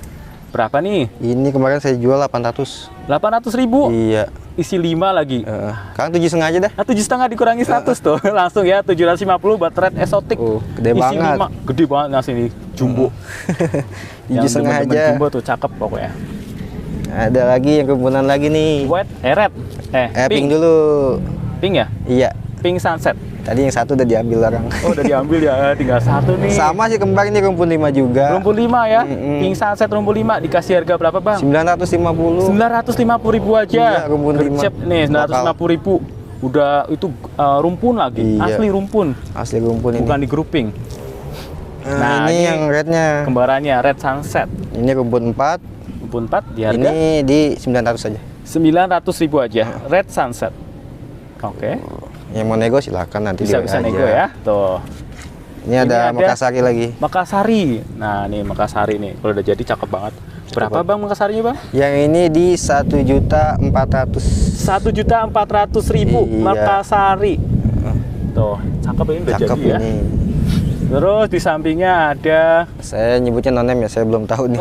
Berapa nih? Ini kemarin saya jual 800. 800.000. Iya. Isi 5 lagi. Sekarang 7,5 aja dah. Nah, 7,5 dikurangi 100 tuh. Langsung ya 750 buat red exotic. Gede Isi banget. 5. Gede banget nasi ini. Jumbo. 7,5 aja. Jumbo tuh cakep pokoknya. Ada lagi yang rumpunan lagi nih. White, red. Pink dulu. Pink ya? Iya. Pink sunset. Tadi yang 1 udah diambil orang. Oh, udah diambil ya. Tinggal 1 nih. Sama sih kembar ini rumpun 5 juga. Rumpun 5 ya. Pink sunset rumpun 5 dikasih harga berapa, Bang? 950. 950.000 aja. Iya, rumpun 5. Gercep nih 950.000. Udah itu rumpun lagi. Iya. Asli rumpun. Asli rumpun ini. Bukan di grouping. Nah, ini yang rednya. Kembarannya red sunset. Ini rumpun 4. Rumpun 4 di harga Ini di 900 aja. 900.000 aja. Red sunset. Oke. Yang mau nego silakan nanti Bisa aja. nego ya. Tuh. Ini ada Makassari lagi. Makassari. Nah, nih Makassari nih. Kalau udah jadi cakep banget. Berapa Bang Makassarinya, Bang? Yang ini di 1.400.000. 1.400.000 Iya. Makassari. Tuh, cakep ini udah Cakep jadi ya. ini. Terus di sampingnya ada Saya nyebutnya nonem ya, saya belum tahu nih.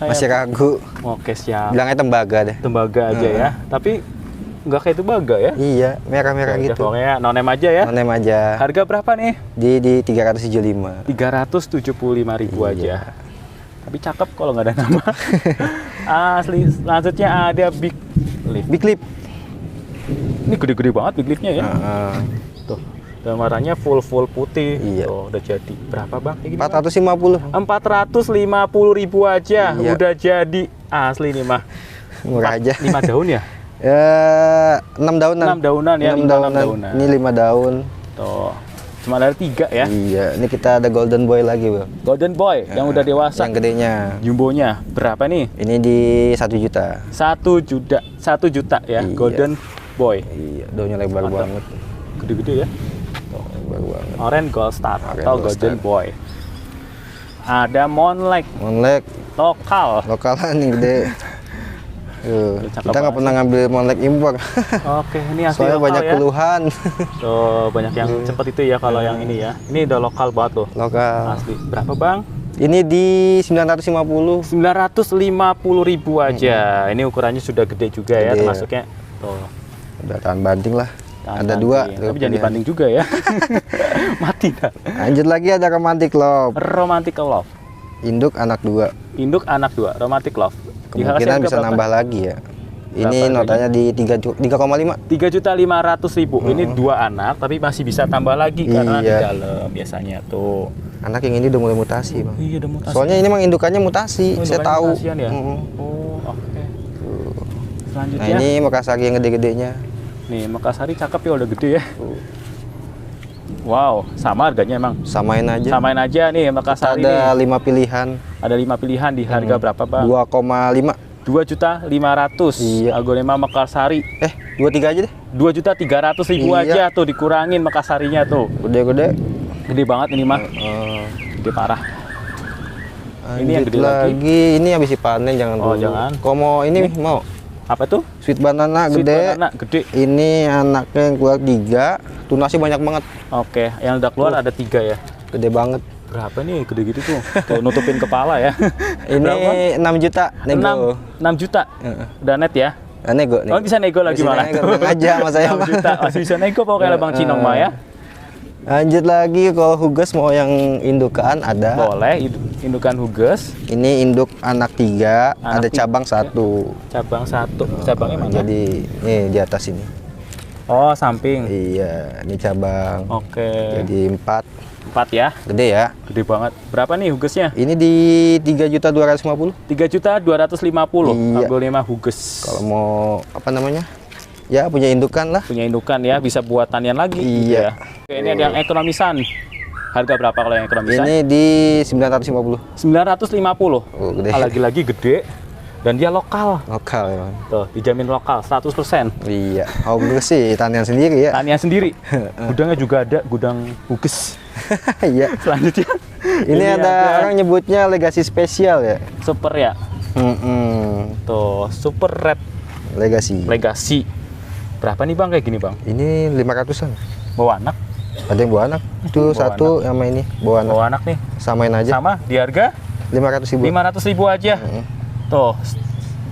Masih ragu. Oke, siap. Bilangnya tembaga deh. Tembaga aja ya. Tapi nggak kayak tembaga ya. Iya, merah-merah Udah, gitu. pokoknya nonem aja ya. Nonem aja. Harga berapa nih? Di 375. 375.000 Iya. aja. Tapi cakep kalau nggak ada nama. Asli. Selanjutnya ada Big Leaf. Big lip. Ini gede-gede banget Big Leaf-nya ya. Tuh. Dan warnanya full putih. Iya. Tuh, udah jadi. Berapa Bang? Ini 450. 450.000 aja. Iya. Udah jadi. Asli nih mah. Murah aja. 5 daun ya? Ya 6 daunan. 6 daunan ya, 6 5 daunan. daunan. Ini 5 daun. Tuh. Cuma ada 3 ya. Iya, ini kita ada golden boy lagi, Bang. Golden Boy yang udah dewasa. Yang gedenya. Jumbonya berapa nih? Ini di 1 juta. 1 juta. 1 juta ya. Iya. Golden Boy. Iya, daunnya lebar Mantap. banget. Gede-gede ya. Lebar banget. Orange Gold Star Orange atau Gold Golden Star. Boy. Ada Monlek Monlek lokal. lokalan nih gede. Cakep Kita nggak banget. pernah ngambil monlek impor. Oke, ini asli Soalnya lokal banyak ya. keluhan. Tuh, banyak yang cepet itu ya kalau yang ini ya. Ini udah lokal banget loh. Lokal. Asli. Berapa, Bang? Ini di 950. 950.000 aja. Ini ukurannya sudah gede juga ya, Gede. termasuknya. Tuh. Udah tahan banting lah. Tahan Ada banting. 2. Tapi jangan dibanting juga ya. Mati dah. Lanjut lagi ada romantic love. Romantic Love. Induk anak 2. Induk anak 2, Romantic Love. Kemungkinan bisa nambah lagi ya. Ini Berapa notanya di 3,5. 3.500.000. Ini 2 anak tapi masih bisa tambah lagi karena di Iya. dalam biasanya tuh. Anak yang ini udah mulai mutasi, Bang. Iya, udah mutasi. Soalnya ini emang indukannya mutasi, Oh, saya indukannya tahu. mutasian ya? Mm. Oh, oke. Selanjutnya. Nah, ini Makassari yang gede-gedenya. Nih, Makassari cakep ya, udah gede ya. Wow, sama harganya emang. Samain aja. Samain aja nih Makassari Ada nih. 5 pilihan. Ada 5 pilihan di harga berapa, Bang? 2,5. 2.500.000. Iya. Aglonema Makassari. 23 aja deh. 2.300.000 Iya. aja tuh dikurangin Makassarinya tuh. Gede-gede. Gede banget ini mah. Gede parah. Ini yang Lanjut gede lagi. Ini habis dipanen jangan Oh, dulu. jangan. Kalau mau ini mau Apa tuh? sweet banana Sweet gede. banana gede. Ini anaknya yang keluar 3, tunasnya banyak banget. Oke, yang udah keluar ada 3 ya. Gede banget. Berapa nih gede gitu tuh? Tuh nutupin kepala ya. Ini 6 juta nego. 6 juta. Udah net ya. Nego nih. Oh, bisa nego lagi malah. Tenang aja sama saya. 6 juta. Masih bisa nego pokoknya Bang Cinong mah ya. Lanjut lagi kalau Huges mau yang indukan ada. Boleh indukan Huges, Ini induk anak 3, Anak ada cabang 1. cabang 1. Cabangnya mana? Jadi nih di atas ini. Oh, samping. Iya, ini cabang. Oke. Jadi 4. 4 ya. Gede ya. Gede banget. Berapa nih Hugesnya? Ini di 3.250.000. 3.250.000. Iya. Aglonema Huges. Kalau mau apa namanya? Ya punya indukan lah. Punya indukan ya, bisa buat tanian lagi. gitu Iya. ya. Oke, ini ada yang ekonomisan. Harga berapa kalau yang ekonomisan? Ini di 950. 950. Oh, gede. Lagi-lagi gede dan dia lokal. Lokal ya, Bang. Tuh, dijamin lokal 100%. Iya. Huges sih tanian sendiri ya. Tanian sendiri. Gudangnya juga ada, gudang Huges. Iya. Selanjutnya Ini ada orang nyebutnya legasi spesial ya. super ya. Tuh, super red Legasi. legacy. Berapa nih Bang kayak gini Bang? Ini 500-an. Bawa anak? Ada yang bawa anak. Itu Bawa satu sama ini bawa anak. Bawa anak nih. Samain aja. Sama di harga 500.000. 500.000 aja. Tuh,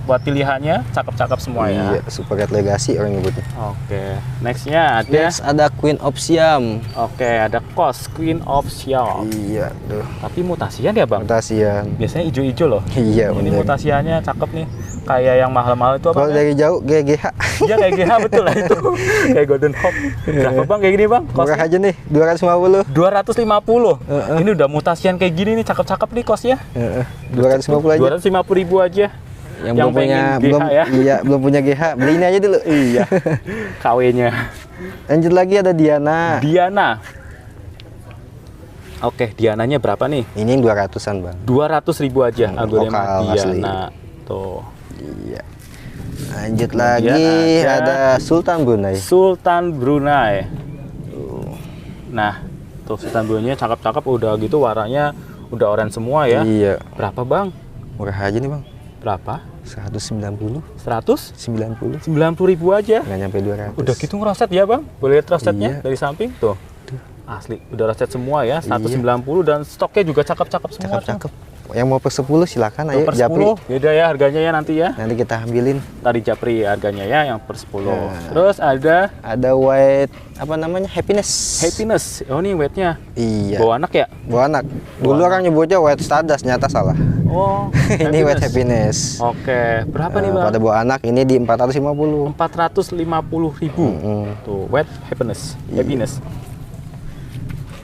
buat pilihannya cakep-cakep semua ya. Iya, super red legasi orang nyebutnya. Oke, nextnya ada. Next ada Queen of Siam. Oke, ada Kos Queen of Siam. Iya, tuh. Tapi mutasian ya Bang? Mutasian. Biasanya hijau-hijau loh. Iya, Ini bener. mutasiannya cakep nih. Kayak yang mahal-mahal itu apa? Kalau dari jauh GGH. Iya kayak GH betul lah itu. Kayak Golden Hawk. Berapa Bang kayak gini Bang? Murah aja nih, 250. 250. Ini udah mutasian kayak gini nih, cakep-cakep nih kosnya. 250 aja. 250.000 aja. Yang belum punya pengen belum GH ya. iya, belum punya GH, beli ini aja dulu. Iya. KW-nya. Lanjut lagi ada Diana. Diana. Oke, Diananya berapa nih? Ini yang 200-an, Bang. 200.000 aja. Aglonema lokal asli. Diana. Tuh. Iya. Lanjut Kemudian lagi ada ada Sultan Brunei. Sultan Brunei. Nah, tuh Sultan Brunei cakep-cakep udah gitu warnanya udah oranye semua ya. Iya. Berapa Bang? Murah aja nih, Bang. Berapa? 190, 190.000 90. aja. Nggak nyampe 200. Udah gitu ngeroset ya Bang? Boleh lihat rosetnya Iya. dari samping tuh. Asli, udah roset semua ya, 190 dan stoknya juga cakep-cakep semua. Cakep-cakep. Yang mau per 10 silakan, ayo Per Japri. 10, beda ya harganya ya nanti ya. Nanti kita ambilin. Tadi Japri harganya ya yang per 10. Nah. Terus ada Ada white apa namanya? Happiness. Happiness. Oh ini weightnya. Iya. Bawa anak ya? Bawa anak. Dulu orang nyebutnya white stardust, nyata salah. Oh, Ini white happiness. Oke, berapa nih Bang? Pada bawa anak ini di 450. 450.000. Tuh, white happiness. Happiness.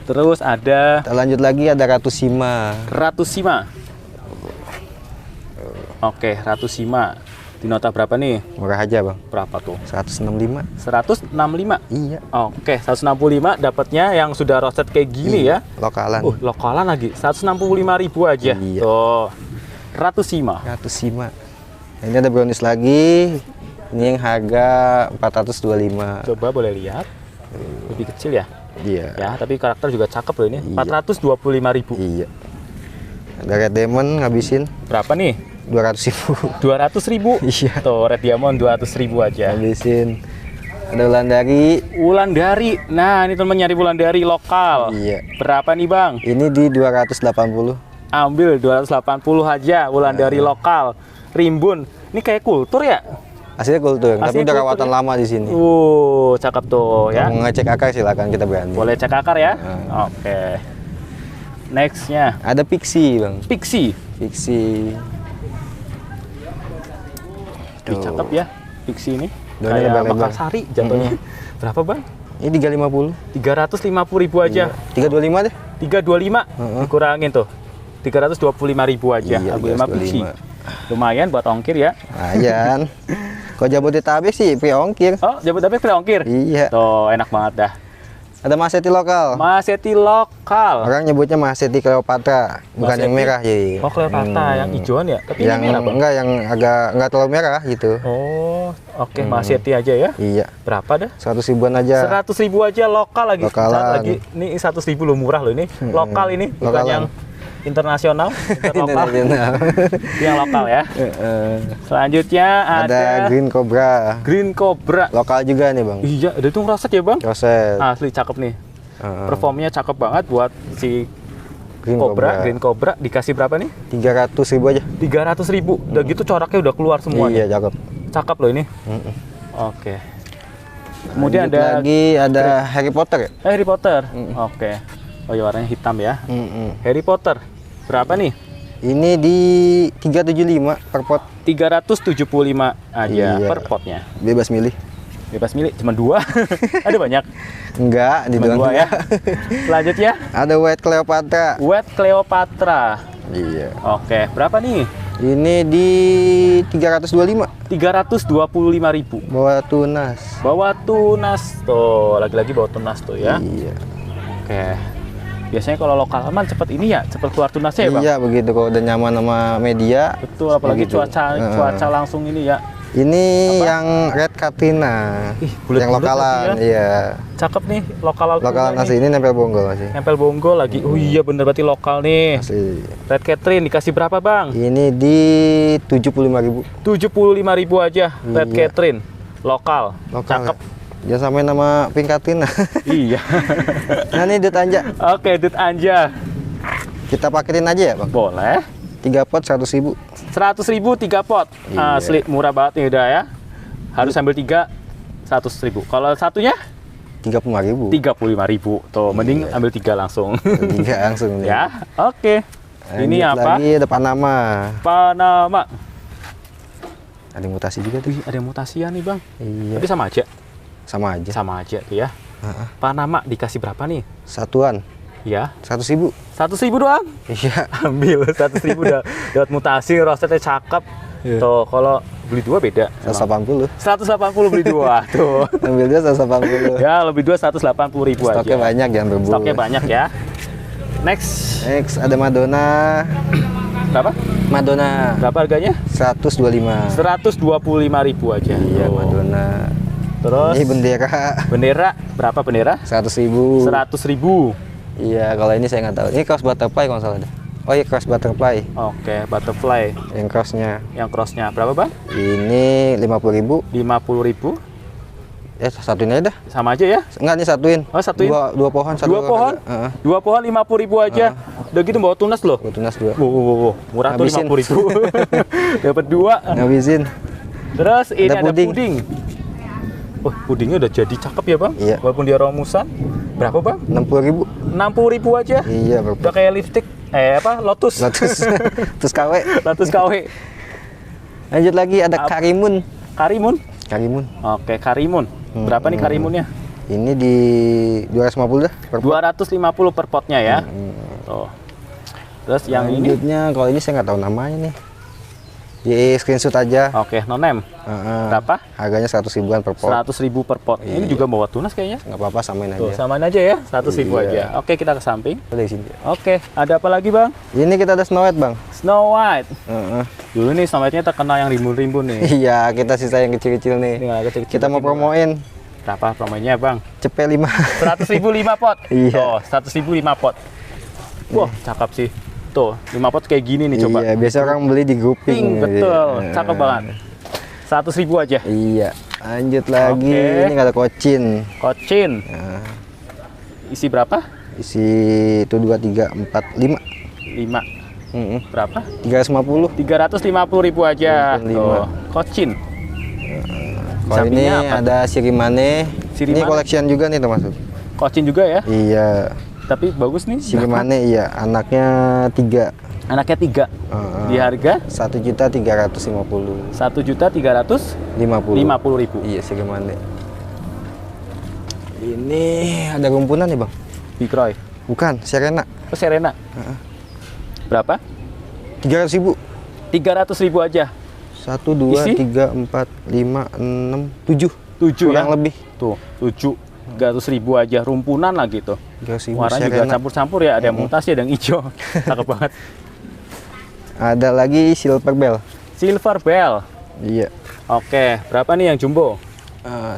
Terus ada Kita lanjut lagi ada Ratu Sima. Ratu Sima. Oke, Ratu Sima. Di nota berapa nih? Murah aja bang. Berapa tuh? 165. 165. Iya. Oke, 165 dapatnya yang sudah roasted kayak gini ya. Lokalan. Lokalan lagi. 165.000 aja. Iya. Tuh. Ratusima. 105. Ini ada brownies lagi. Ini yang harga 425. Coba boleh lihat. Lebih kecil ya? Iya. Ya, tapi karakter juga cakep loh ini. Iya. 425.000. Iya. Ada red diamond ngabisin Berapa nih? 200.000. 200.000. Iya. Tuh, red diamond 200.000 aja. Ngabisin. Ada Wulandari. Wulandari. Nah, ini temen nyari Wulandari lokal. Iya. Berapa nih, Bang? Ini di 280. Ambil 280 aja Wulandari lokal. Rimbun. Ini kayak kultur ya? Aslinya kultur, tapi Aslinya udah kultur rawatan ya? lama di sini. Cakep tuh ya. Mau ngecek akar silakan, kita berani. Boleh cek akar ya? Oke. Nextnya Ada Pixie bang. Pixie. Pixie. Ih, cakep ya Pixie ini. Daunnya Kayak lebar-lebar. Makassari jatuhnya. Berapa bang? Ini 350. 350.000 aja. 325 deh. 325 dikurangin tuh. 325.000 aja. Iya, Ambil 5 Pixie. 325. Lumayan buat ongkir ya. Lumayan. Kalau Jabodetabek sih free ongkir. Oh, Jabodetabek free ongkir. Iya. Tuh, enak banget dah. Ada Maseti lokal. Maseti lokal. Orang nyebutnya Maseti Cleopatra, bukan yang Maseti? merah jadi. Oh, Cleopatra yang hijauan ya? Tapi Yang ini merah, Bang. enggak, yang agak enggak terlalu merah gitu. Oh, oke, Maseti aja ya. Iya. Berapa dah? 100 ribuan aja. 100.000 aja lokal lagi. Lokalan. Saat lagi ini 100.000 lo murah loh ini. Lokal ini, bukan Lokalan. yang internasional, lokal. Internasional. Yang lokal ya. Selanjutnya ada Green Cobra. Green Cobra. Lokal juga nih, Bang. Iya, ada tuh roset ya, Bang? Roset. Asli cakep nih. Performnya cakep banget buat si Green Green Cobra dikasih berapa nih? 300 ribu aja. 300.000. Udah gitu coraknya udah keluar semua Iya, nih. cakep. Cakep loh ini. Oke. Kemudian Lanjut ada lagi ada Harry Potter ya? Harry Potter. Oke. Oh ya, warnanya hitam ya. Harry Potter. Berapa nih? Ini di 375 per pot. 375 aja Iya. per potnya. Bebas milih. Bebas milih cuma 2. Ada banyak. Enggak, di Cuma 2 ya. Selanjutnya Ada White Cleopatra. Wet Cleopatra. Iya. Oke, berapa nih? Ini di 325. 325.000. Bawa tunas. Bawa tunas tuh, lagi-lagi bawa tunas tuh ya. Iya. Oke. Biasanya kalau lokal aman cepet ini ya, cepet keluar tunasnya ya, Bang? Iya, begitu kalau udah nyaman sama media. Betul, apalagi begitu. cuaca langsung ini ya. Ini yang Red Katrina. Ih, bulet-bulet yang lokalan, lagi iya. Cakep nih, lokal Lokalan ini. asli ini nempel bonggol masih. Nempel bonggol lagi. Oh iya bener, berarti lokal nih. Asli. Red Catherine dikasih berapa, Bang? Ini di 75.000. 75.000 aja Red Iya. Catherine. Lokal. Lokal. Cakep. Jangan sampai nama Pink Katrina. Iya. Nah, ini Dut Anja. Oke, Dut Anja. Kita paketin aja ya, Bang. Boleh. 3 pot 100.000. 100.000 3 pot. Iya. Asli murah banget nih udah ya. Harus ambil 3 100.000. Kalau satunya 35.000. 35.000. Tuh, mending Iya. ambil 3 langsung. 3 langsung nih. Ya. Oke. Ini Lanjut apa? Lagi ada Panama. Panama. Ada mutasi juga tuh. Wih, ada mutasian nih, Bang. Iya. Tapi sama aja. Sama aja. Sama aja tuh ya. Panama dikasih berapa nih? Satuan Ya. 100.000. 100.000 doang. Iya. Ambil 100.000 udah dapat mutasi, rosetnya cakep. Iya. Tuh, kalau beli 2 beda. 180. 180 beli 2 tuh. Ambil dia 180. Ya, lebih 2 180.000 aja. Stoknya banyak, jangan berburu. Stoknya banyak ya. Next. Next ada Madonna. Berapa? Madonna Berapa harganya? 125. 125.000 aja. Iya, Tuh. Madonna. Terus Ini bendera bendera berapa bendera? 100.000. 100.000. Iya, kalau ini saya nggak tahu. Ini cross butterfly kalau nggak salah ada. Oh iya, cross butterfly. Oke, butterfly. Yang crossnya. Yang crossnya berapa, Bang? Ini 50.000. 50.000. Satuin aja dah. Sama aja ya? Enggak, nih satuin. Oh, satuin. Dua pohon. Satu Dua pohon? Heeh. Dua pohon 50.000 aja. Udah gitu bawa tunas loh. Buat tunas 2. Wow. Murah tuh Habisin. 50.000. Dapat 2. Ngabisin. Terus ini Ada ada puding. puding. Oh, pudingnya udah jadi cakep ya, Bang? Iya. Walaupun dia romusan. Berapa, Bang? 60.000. 60.000 aja. Iya, Udah berapa? kayak lipstick. Lotus. Lotus. Terus KW. Lotus KW. Lanjut lagi ada Karimun. Karimun. Karimun. Oke, Karimun. Berapa nih Karimunnya? Ini di 250 dah per pot. 250 per potnya ya. Tuh. Terus yang ini Lanjutnya kalau ini saya nggak tahu namanya nih. Di screenshot aja. Oke, no name. Berapa? Harganya 100 ribuan per pot. 100.000 per pot. Ini juga bawa tunas kayaknya. Nggak apa-apa, samain Tuh, aja. samain aja ya, 100.000 Iya. aja. Oke, kita ke samping. Dari sini. Oke, ada apa lagi bang? Ini kita ada Snow White, Bang. Snow White. Heeh. Dulu nih Snow White-nya terkenal yang rimbun-rimbun nih. Iya, kita sisa yang kecil-kecil nih. Ini nggak kecil-kecil. Kita mau promoin Berapa promonya bang? cepet 5. 100.000 5 pot. Iya. Tuh, 100.000 5 pot. Wah, cakep sih. Tuh, 5 pot kayak gini nih coba. Iya, biasa orang beli di grouping. Betul, Iya. cakep banget. 100.000 aja. Iya. Lanjut lagi. Oke. Ini nggak ada kocin. Kocin. Nah, Isi berapa? isi itu 2, 3, 4, 5. 5. Berapa? 350. 350.000 aja. 25. Tuh, kocin. Kalau ini Sampingnya apa? ada Sirimane. Ini Sirimane. collection juga nih termasuk. Kocin juga ya. Iya. Tapi bagus nih. Sirimane iya. Anaknya 3. Anaknya 3. Di harga 1.350.000. 1.350.000. Iya, Sirimane. Ini ada rumpunan nih, Bang. Big Roy. Bukan, Serena. Oh, Serena. Berapa? 300.000. 300.000 aja. 1, 2, Isi? 3, 4, 5, 6, 7. 7 Kurang ya. lebih. Tuh, 7. 300.000 aja, rumpunan lagi tuh. 300.000 Warna juga Serena. campur-campur ya, ada yang mutasi, ada yang hijau. Cakep banget. Ada lagi Silver Bell. Silver Bell. Iya. Oke, berapa nih yang jumbo?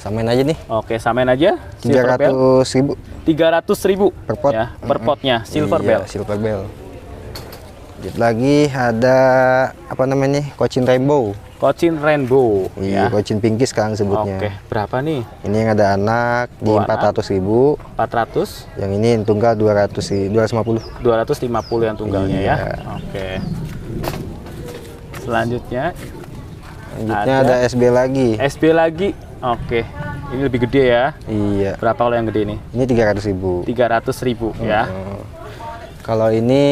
Samain aja nih. Oke, samain aja. Silver Bell 300.000 300.000 per pot. ya, per potnya Silver Iya, Bell. Silver Bell. Lanjut lagi ada apa namanya? Cochin Rainbow. Kocin Rainbow Iya, ya. Cochin Pinky sekarang Oke, sebutnya. berapa nih? Ini yang ada anak di Oh, anak. 400.000. 400, Yang ini yang tunggal 250. 250 yang tunggalnya ya. Iya. Oke. Selanjutnya Selanjutnya ada SB lagi. SB lagi. Oke. Ini lebih gede ya. Iya. Berapa kalau yang gede nih? Ini 300.000. 300.000 ya. Kalau ini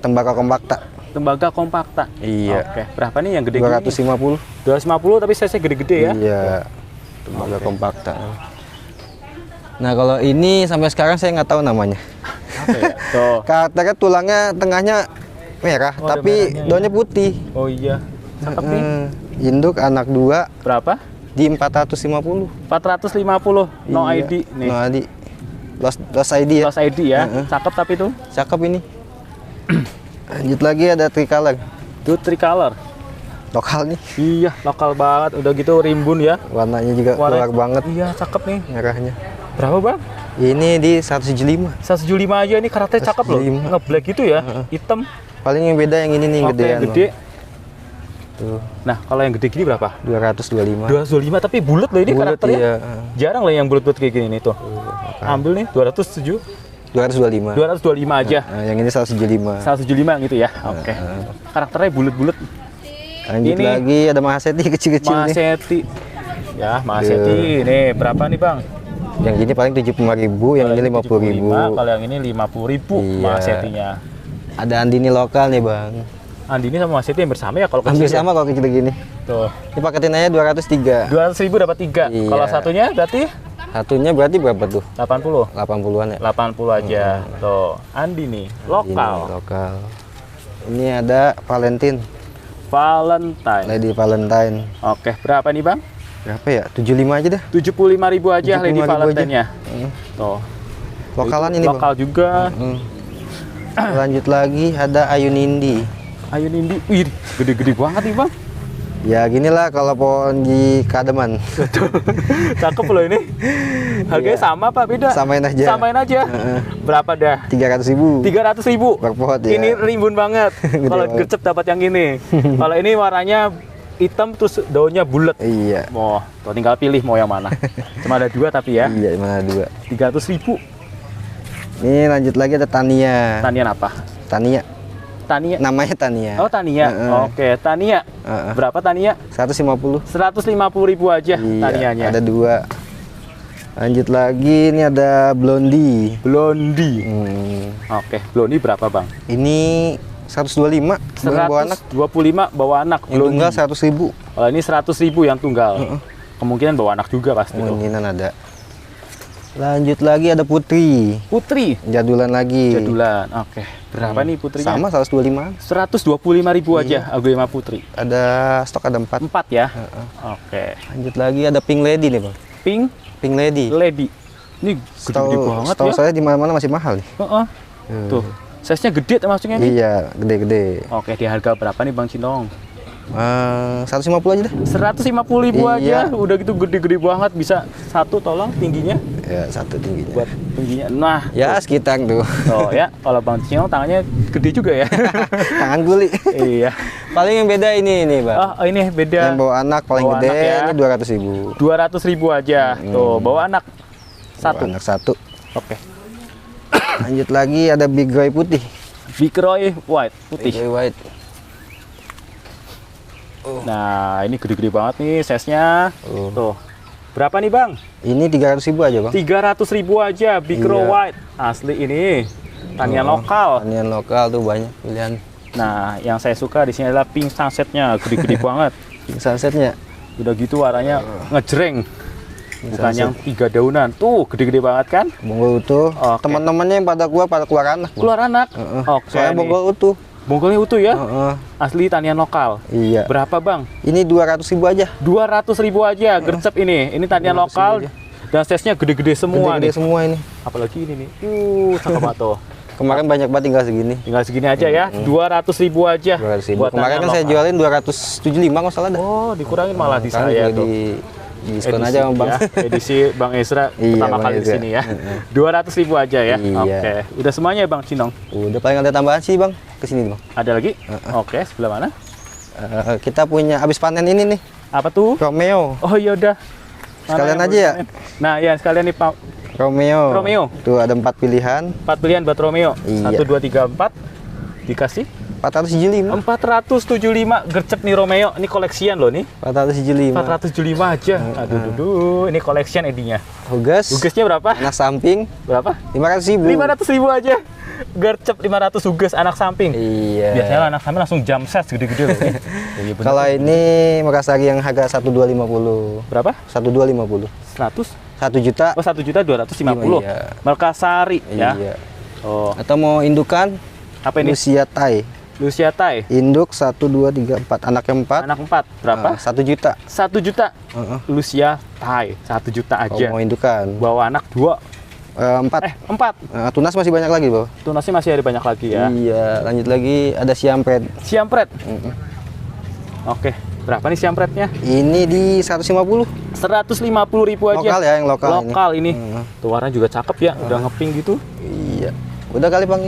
tembakau kompakta Tembaga kompakta. Iya. Oke. Berapa nih yang gede? 250. 250 tapi size gede-gede ya. Iya. Tembakau kompakta. Nah, kalau ini sampai sekarang saya nggak tahu namanya. Apa ya? Tuh. Karakternya tulangnya tengahnya merah, Oh, ada tapi merahnya, daunnya putih. Oh iya. Cakep nih. Induk anak 2 Berapa? di 450. 450. No Iya. ID nih. No ID. Lost ID ya. Plus ID ya. Cakep tapi tuh. Cakep ini. Lanjut lagi ada tricolor. Itu tricolor. Lokal nih. Iya, lokal banget. Udah gitu rimbun ya. Warnanya juga keluar banget Iya, cakep nih. merahnya. Berapa, Bang? Ini di 175. 175 aja, ini karakternya cakep loh. 175. Nge-black gitu ya, hitam. Paling yang beda yang ini nih Oke, gedean. yang gede. Tuh, Nah, kalau yang gede gini berapa? 225. 225 tapi bulat loh ini Bulat, karakternya. iya. Jarang loh yang bulat-bulat kayak gini nih tuh. Ambil nih 207. 225. 225 aja. Nah, yang ini 175. 175 gitu ya. Oke. Karakternya bulat-bulat. Lanjut Ini lagi ada Mahaseti kecil-kecil nih. Mahaseti. Ya, Mahaseti. Nih, berapa nih, Bang? Yang ini paling 75.000, yang ini 50.000. Kalau yang ini 50.000 Iya. Mahasetinya. Ada Andini lokal nih, Bang. Andini sama Mahaseti yang bersama ya kalau kecil. Hampir ya? sama kalau kecil gini. Tuh. Ini paketin aja 203. 200.000 dapat 3. Iya. Kalau satunya berarti Satunya berarti berapa tuh? 80. 80-an ya. 80 aja. Tuh, Andini lokal. Ini lokal. Ini ada Valentine. Valentine. Lady Valentine. Oke, berapa nih, Bang? Berapa ya? 75 aja dah. 75.000 aja 75.000 Lady aja. Valentine-nya. Tuh. Lokalan Itu ini, lokal juga. Bang. Lanjut lagi ada Ayu Nindi. Ayo Nindi. Wih, gede-gede banget nih, Bang. Ya gini lah kalau pohon di Kademan. Cakep loh ini. Harganya sama apa beda? Samain aja. Samain aja. Berapa dah? 300.000. 300.000 per pot ya. Ini rimbun banget. Kalau banget. gercep dapat yang ini. Kalau ini warnanya hitam terus daunnya bulat. Iya. Mau, tuh tinggal pilih mau yang mana. Cuma ada 2 tapi ya. Iya, mana 2. 300.000. Ini lanjut lagi ada Tania. Tanian apa? Tania. Tania. Namanya Tania. Oh, Tania. Oke, Tania. Berapa Tania? 150. 150.000 aja Iya, Tanianya. ada 2. Lanjut lagi ini ada Blondie. Blondie. Hmm. Oke, Blondie berapa, Bang? Ini 125 bawa anak. 125 bawa anak. Yang tunggal 100.000. Kalau ini 100.000 yang tunggal. Kemungkinan bawa anak juga pasti tuh. Kemungkinan ada. Lanjut lagi ada Putri. Putri. Jadulan lagi. Jadulan. Oke. Berapa nih Putrinya? Sama 125. 125.000 aja Aglonema Putri. Ada stok ada 4. 4 ya. Oke. Lanjut lagi ada Pink Lady nih, Bang. Pink Lady. Ini gede-gede banget setahu ya. saya di mana-mana masih mahal nih. Tuh. Size-nya gede termasuknya nih. Iya, gede-gede. Oke, di harga berapa nih Bang Cinong? 150 aja deh. 150.000 Iya. aja. Udah gitu gede-gede banget, bisa satu tolong tingginya Ya, satu tingginya. buat tingginya. Nah, Ya, sekitar tuh. oh ya, kalau Bang Cinong tangannya gede juga ya. Tangan guli. Iya. Paling yang beda ini, Bang. Oh, ini beda. Yang bawa anak paling Bawa gede anak ya. ini 200.000. 200.000 aja. Tuh, bawa anak satu. Bawa anak satu. Oke. Lanjut lagi ada Big Roy putih. Big Roy White putih. Big Roy white. Nah, ini gede-gede banget nih size-nya. Oh. Tuh. Berapa nih, Bang? Ini 300.000 aja, Bang. 300.000 aja Big Roy Iya. White. Asli ini. Tanian lokal. Tanian lokal tuh banyak pilihan. Nah, yang saya suka di sini adalah pink sunsetnya, gede-gede banget. Pink sunsetnya. Udah gitu warnanya ngejreng. Pink Bukan sunset. yang 3 daunan. Tuh, gede-gede banget kan? Bonggol utuh. Oke. Teman-temannya yang pada keluar anak, Bang. Keluar anak. Heeh. Oke. Soalnya nih. bonggol utuh. Bonggolnya utuh ya? Heeh. Asli tanian lokal. Iya. Berapa, Bang? Ini 200.000 aja. 200.000 aja gercep ini. Ini tanian 200.000 lokal aja. dan size-nya gede-gede semua Gede-gede nih. semua ini. Apalagi ini nih. Cakep banget tuh. Kemarin banyak banget tinggal segini. Tinggal segini aja ya. 200.000 aja. 200.000. buat Kemarin tanian kan saya lokal. jualin 275 kalau salah dah. Oh, dikurangin malah di Kan saya juga tuh. di diskon aja sama Bang. Ya, edisi Bang Ezra Iya, pertama Bang kali di Ezra. sini ya. 200.000 aja ya. Iya. Oke. Udah semuanya Bang Cinong. Udah paling ada tambahan sih, Bang. Kesini, Bang. Ada lagi? Oke, sebelah mana? Kita punya habis panen ini nih, Apa tuh? Romeo. Oh iya udah. Mana Sekalian yang aja ya? barusan? Nah, ya sekalian nih Pak. Romeo. Romeo. Tuh ada 4 pilihan. 4 pilihan buat Romeo. Iya. 1 2 3 4 dikasih 475. 475 gercep nih Romeo. Ini koleksian loh nih. 475. 475 aja. Aduh, ini koleksian edinya. Hugas. Hugesnya berapa? Anak samping Berapa? 500.000. 500.000 aja. Gercep 500 huges anak samping. Iya. Biasanya anak samping langsung jump set gede-gede loh. Iya, bener. Kalau ini Makassari yang harga 1.250. Berapa? 1.250. 100? 1 juta. Oh, 1.250.000. Iya. Makassari ya. Iya. Oh, Atau mau indukan? apa ini? Lucia Thai. Lucia Thai. Induk 1 2 3 4. Anaknya 4. Anak 4. Berapa? 1 juta. 1 juta. Heeh. Lucia Thai. 1 juta Kalau aja. mau indukan. Bawa anak 2. 4. 4. Tunas masih banyak lagi, Bro. Tunasnya masih ada banyak lagi ya. Iya, lanjut lagi ada siampret. Siampret. Oke. Berapa nih siampretnya? Ini di 150. 150.000 aja. Lokal ya, yang lokal ini. Lokal ini. Tuh warna juga cakep ya, udah ngepink gitu. Iya. Udah kali, Bang.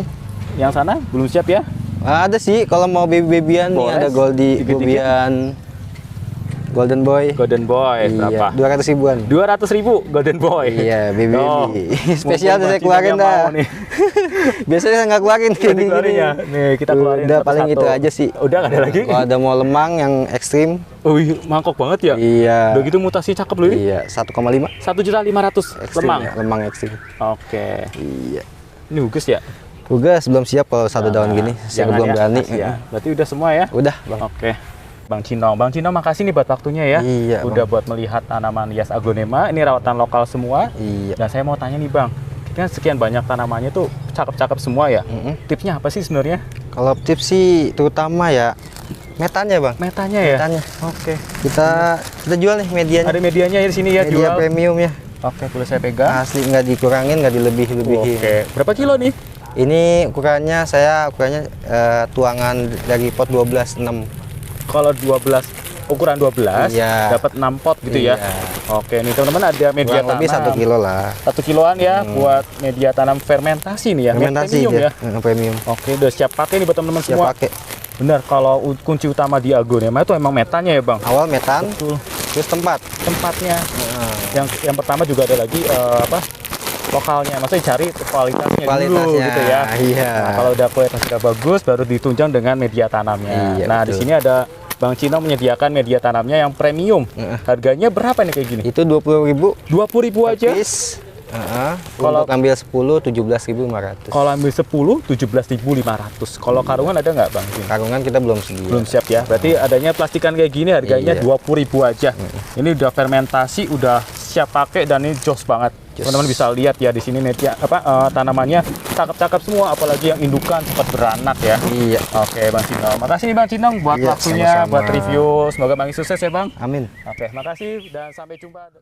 Yang sana belum siap ya? Ada sih kalau mau baby-babyan nih Boleh. ada Goldie, Dikit-dikit. Gobian, Golden Boy. Golden Boy berapa? Iya, 200 ribuan. 200.000 Golden Boy. Iya, baby Oh, baby. Spesial mumpung saya Bang keluarin Cinong dah. mau nih. Biasanya saya nggak keluarin Udah dikeluarin ya. Nih kita keluarin Udah paling satu-satu. itu aja sih. Udah nggak ada lagi? Kalau ada mau lemang yang ekstrim, Wih, mangkok banget ya. iya. Udah gitu mutasi cakep loh ini. Iya, 1,5. 1.500.000 Ekstrim lemang. ya, lemang ekstrim. Oke. Iya. Ini hugus ya? Tugas belum siap kalau satu daun gini. Saya Jangan belum ya, berani. kasih ya. Berarti udah semua ya? Udah, Bang. Oke. Bang Cinong makasih nih buat waktunya ya. Iya, Udah buat melihat tanaman hias aglonema. Ini rawatan lokal semua. Iya. Dan saya mau tanya nih Bang, kan sekian banyak tanamannya tuh cakep-cakep semua ya. Tipsnya apa sih sebenarnya? Kalau tips sih terutama ya metanya, Bang. Metanya ya? Metanya. Oke. Kita jual nih medianya. Ada medianya di sini ya Media jual. premium ya. Oke, boleh saya pegang? Asli nggak dikurangin, nggak dilebih-lebihin. Oke. Berapa kilo nih? Ini ukurannya tuangan dari pot 12,6. Kalau 12 ukuran 12 Iya. dapat 6 pot gitu ya. Iya. Oke, nih teman-teman ada media Kurang lebih tanam. 1 kilo lah. 1 kiloan ya buat media tanam fermentasi nih ya. Fermentasi Premium dia. ya. Premium. Oke, udah siap pakai nih buat teman-teman Siap semua. pakai. Benar, kalau kunci utama di aglonema itu emang metanya ya, Bang. Awal metan, Betul. terus tempat. Tempatnya. Yang pertama juga ada lagi lokalnya, maksudnya cari kualitasnya dulu Kualitasnya, gitu ya. iya. Nah, kalau udah kualitasnya bagus, baru ditunjang dengan media tanamnya. Iya, Iya, nah, di betul. sini ada Bang Cinong menyediakan media tanamnya yang premium. Harganya berapa nih kayak gini? Itu 20.000 20.000 aja. piece. Kalau- Untuk ambil 10 17.500. Kalau ambil 10, 17.500. Kalau karungan ada nggak, Bang Cin? Karungan kita belum sedia. Belum siap ya. Berarti adanya plastikan kayak gini harganya Iya. 20.000 aja. Ini udah fermentasi, udah siap pakai dan ini jos banget. Teman-teman bisa lihat ya di sini media tanamannya cakep-cakep semua, apalagi yang indukan cepat beranak ya. Iya. Oke Bang Cinong, makasih nih Bang Cinong buat Iya, waktunya, sama-sama. buat review. Semoga makin sukses ya Bang. Amin. Oke, makasih dan sampai jumpa.